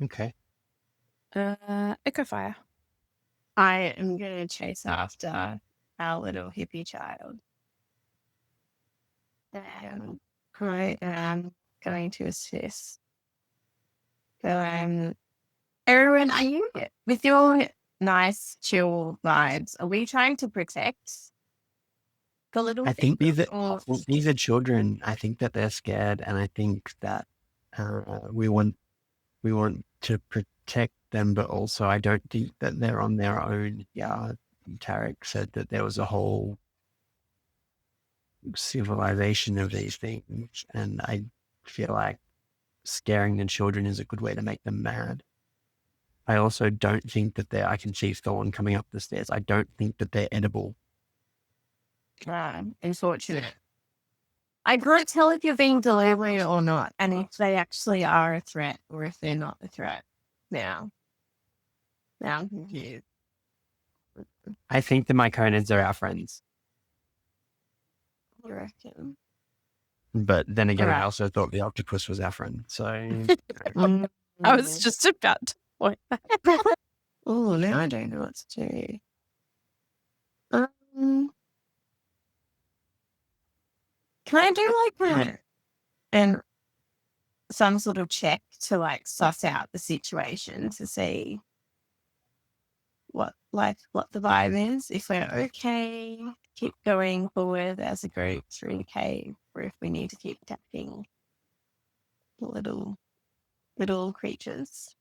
Okay. Echo Fire. I am going to chase after our little hippie child. I am going to assist. So, Erwin, are you, with your nice, chill vibes, are we trying to protect the little I think thing? these are children. I think that they're scared, and I think that we want to protect them, but also I don't think that they're on their own. Yeah, Tarek said that there was a whole civilization of these things, and I feel like scaring the children is a good way to make them mad. I also don't think that I can see Thorn coming up the stairs. I don't think that they're edible. Unfortunate. I can't tell if you're being deliberate or not, and if they actually are a threat or if they're not a threat. Now I'm confused. I think the Myconids are our friends. You reckon? But then again, I Alright. also thought the octopus was our friend. So I was just about to point that. Oh, now I don't know what to do. Can I do like and some sort of check to like suss out the situation to see what the vibe is? If we're okay, keep going forward as a group through the cave, or if we need to keep attacking the little creatures.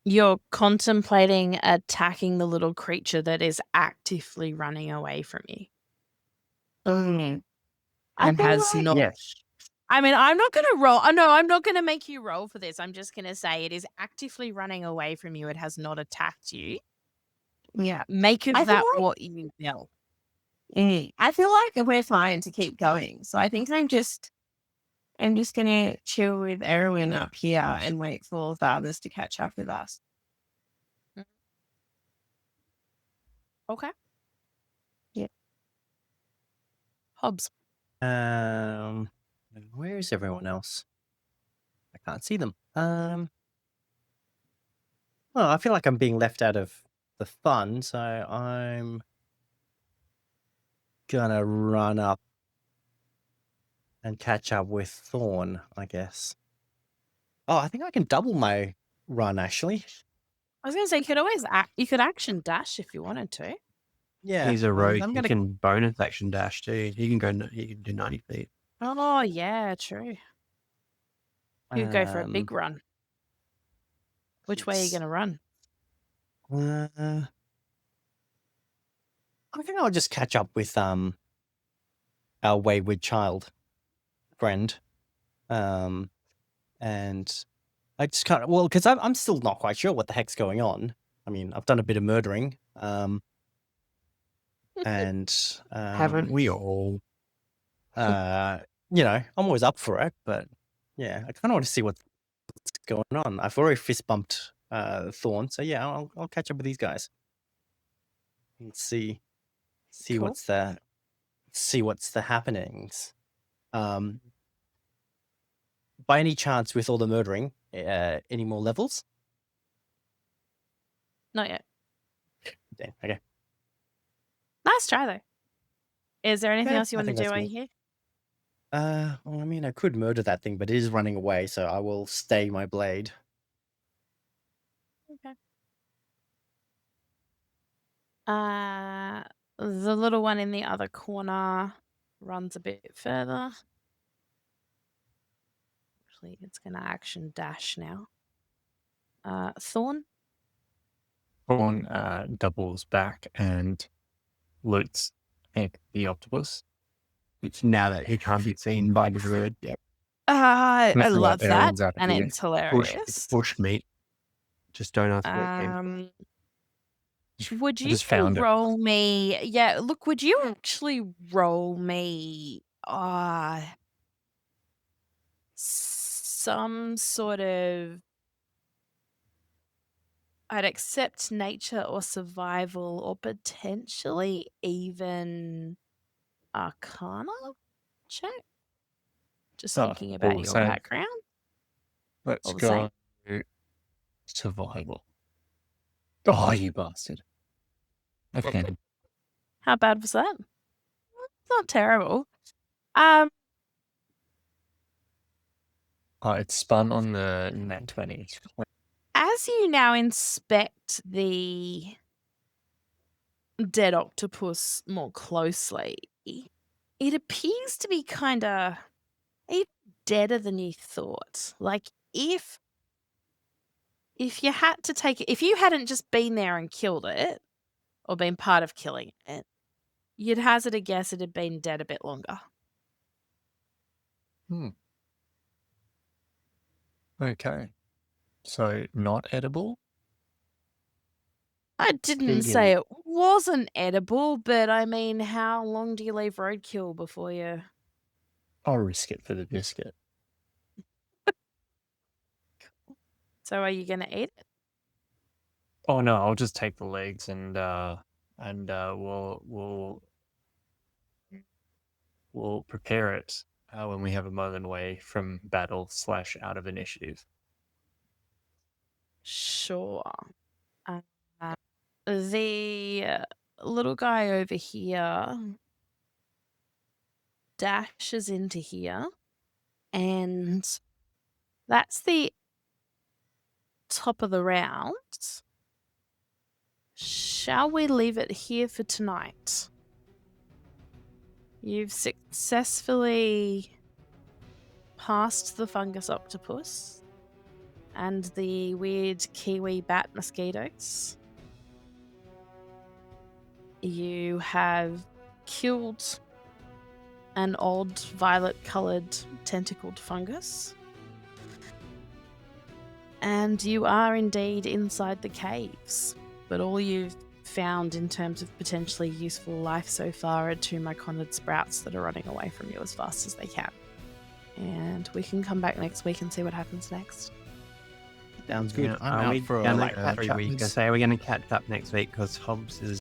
You're contemplating attacking the little creature that is actively running away from you. And has not. yes, I mean, I'm not going to roll. No, I'm not going to make you roll for this. I'm just going to say it is actively running away from you. It has not attacked you. Yeah. Make of I feel that like- what you will. I feel like we're fine to keep going. So I think I'm just gonna chill with Erwin up here and wait for the others to catch up with us. Okay. Yeah. Hobbs. Where is everyone else? I can't see them. Well, I feel like I'm being left out of the fun, so I'm gonna run up and catch up with Thorn, I guess. Oh, I think I can double my run, actually. I was going to say, you could action dash if you wanted to. Yeah. he's a rogue. I'm He gonna... can bonus action dash too. He can do 90 feet. Oh, yeah, true. You go for a big run. Which way are you going to run? I think I'll just catch up with our wayward child friend. And I just can't, well, because I'm still not quite sure what the heck's going on. I mean, I've done a bit of murdering. And Haven't we all? you know, I'm always up for it, but yeah, I kind of want to see what's going on. I've already fist bumped Thorn, so yeah, I'll catch up with these guys and see Cool. what's the happenings. By any chance, with all the murdering, any more levels? Not yet. Damn, okay. Nice try, though. Is there anything Yeah, else you I want to think do that's while me. you're here? Well, I mean, I could murder that thing, but it is running away, so I will stay my blade. Okay. The little one in the other corner runs a bit further. Actually, it's going to action dash now. Thorn, Thorn doubles back and loots at the octopus. It's now that he can't be seen by the bird. Yep. I Nothing love like that, Aaron's out of and here. it's It's hilarious. bush meat. Just don't ask where it came from. Would I you just found it. roll me? Yeah, look, would you actually roll me some sort of, I'd accept nature or survival or potentially even arcana check? Just Oh, thinking all about the your same. background. Let's All the go survival. Oh, you bastard. Okay. How bad was that? It's not terrible. Oh, it's spun on the nat 20. As you now inspect the dead octopus more closely, it appears to be kind of even deader than you thought. Like if you had to take it, if you hadn't just been there and killed it or been part of killing it, you'd hazard a guess it had been dead a bit longer. Okay. So not edible? I didn't say it wasn't edible, but I mean, how long do you leave roadkill before you? I'll risk it for the biscuit. So are you going to eat it? Oh no, I'll just take the legs and we'll prepare it when we have a moment away from battle / out of initiative. Sure. The little guy over here dashes into here, and that's the top of the round. Shall we leave it here for tonight? You've successfully passed the fungus octopus and the weird kiwi bat mosquitoes. You have killed an odd violet-coloured tentacled fungus. And you are indeed inside the caves. But all you've found in terms of potentially useful life so far are 2 myconid sprouts that are running away from you as fast as they can. And we can come back next week and see what happens next. Sounds good. Yeah, Are we for gonna like catch 3 up? weeks. I say we're going to catch up next week because Hobbs is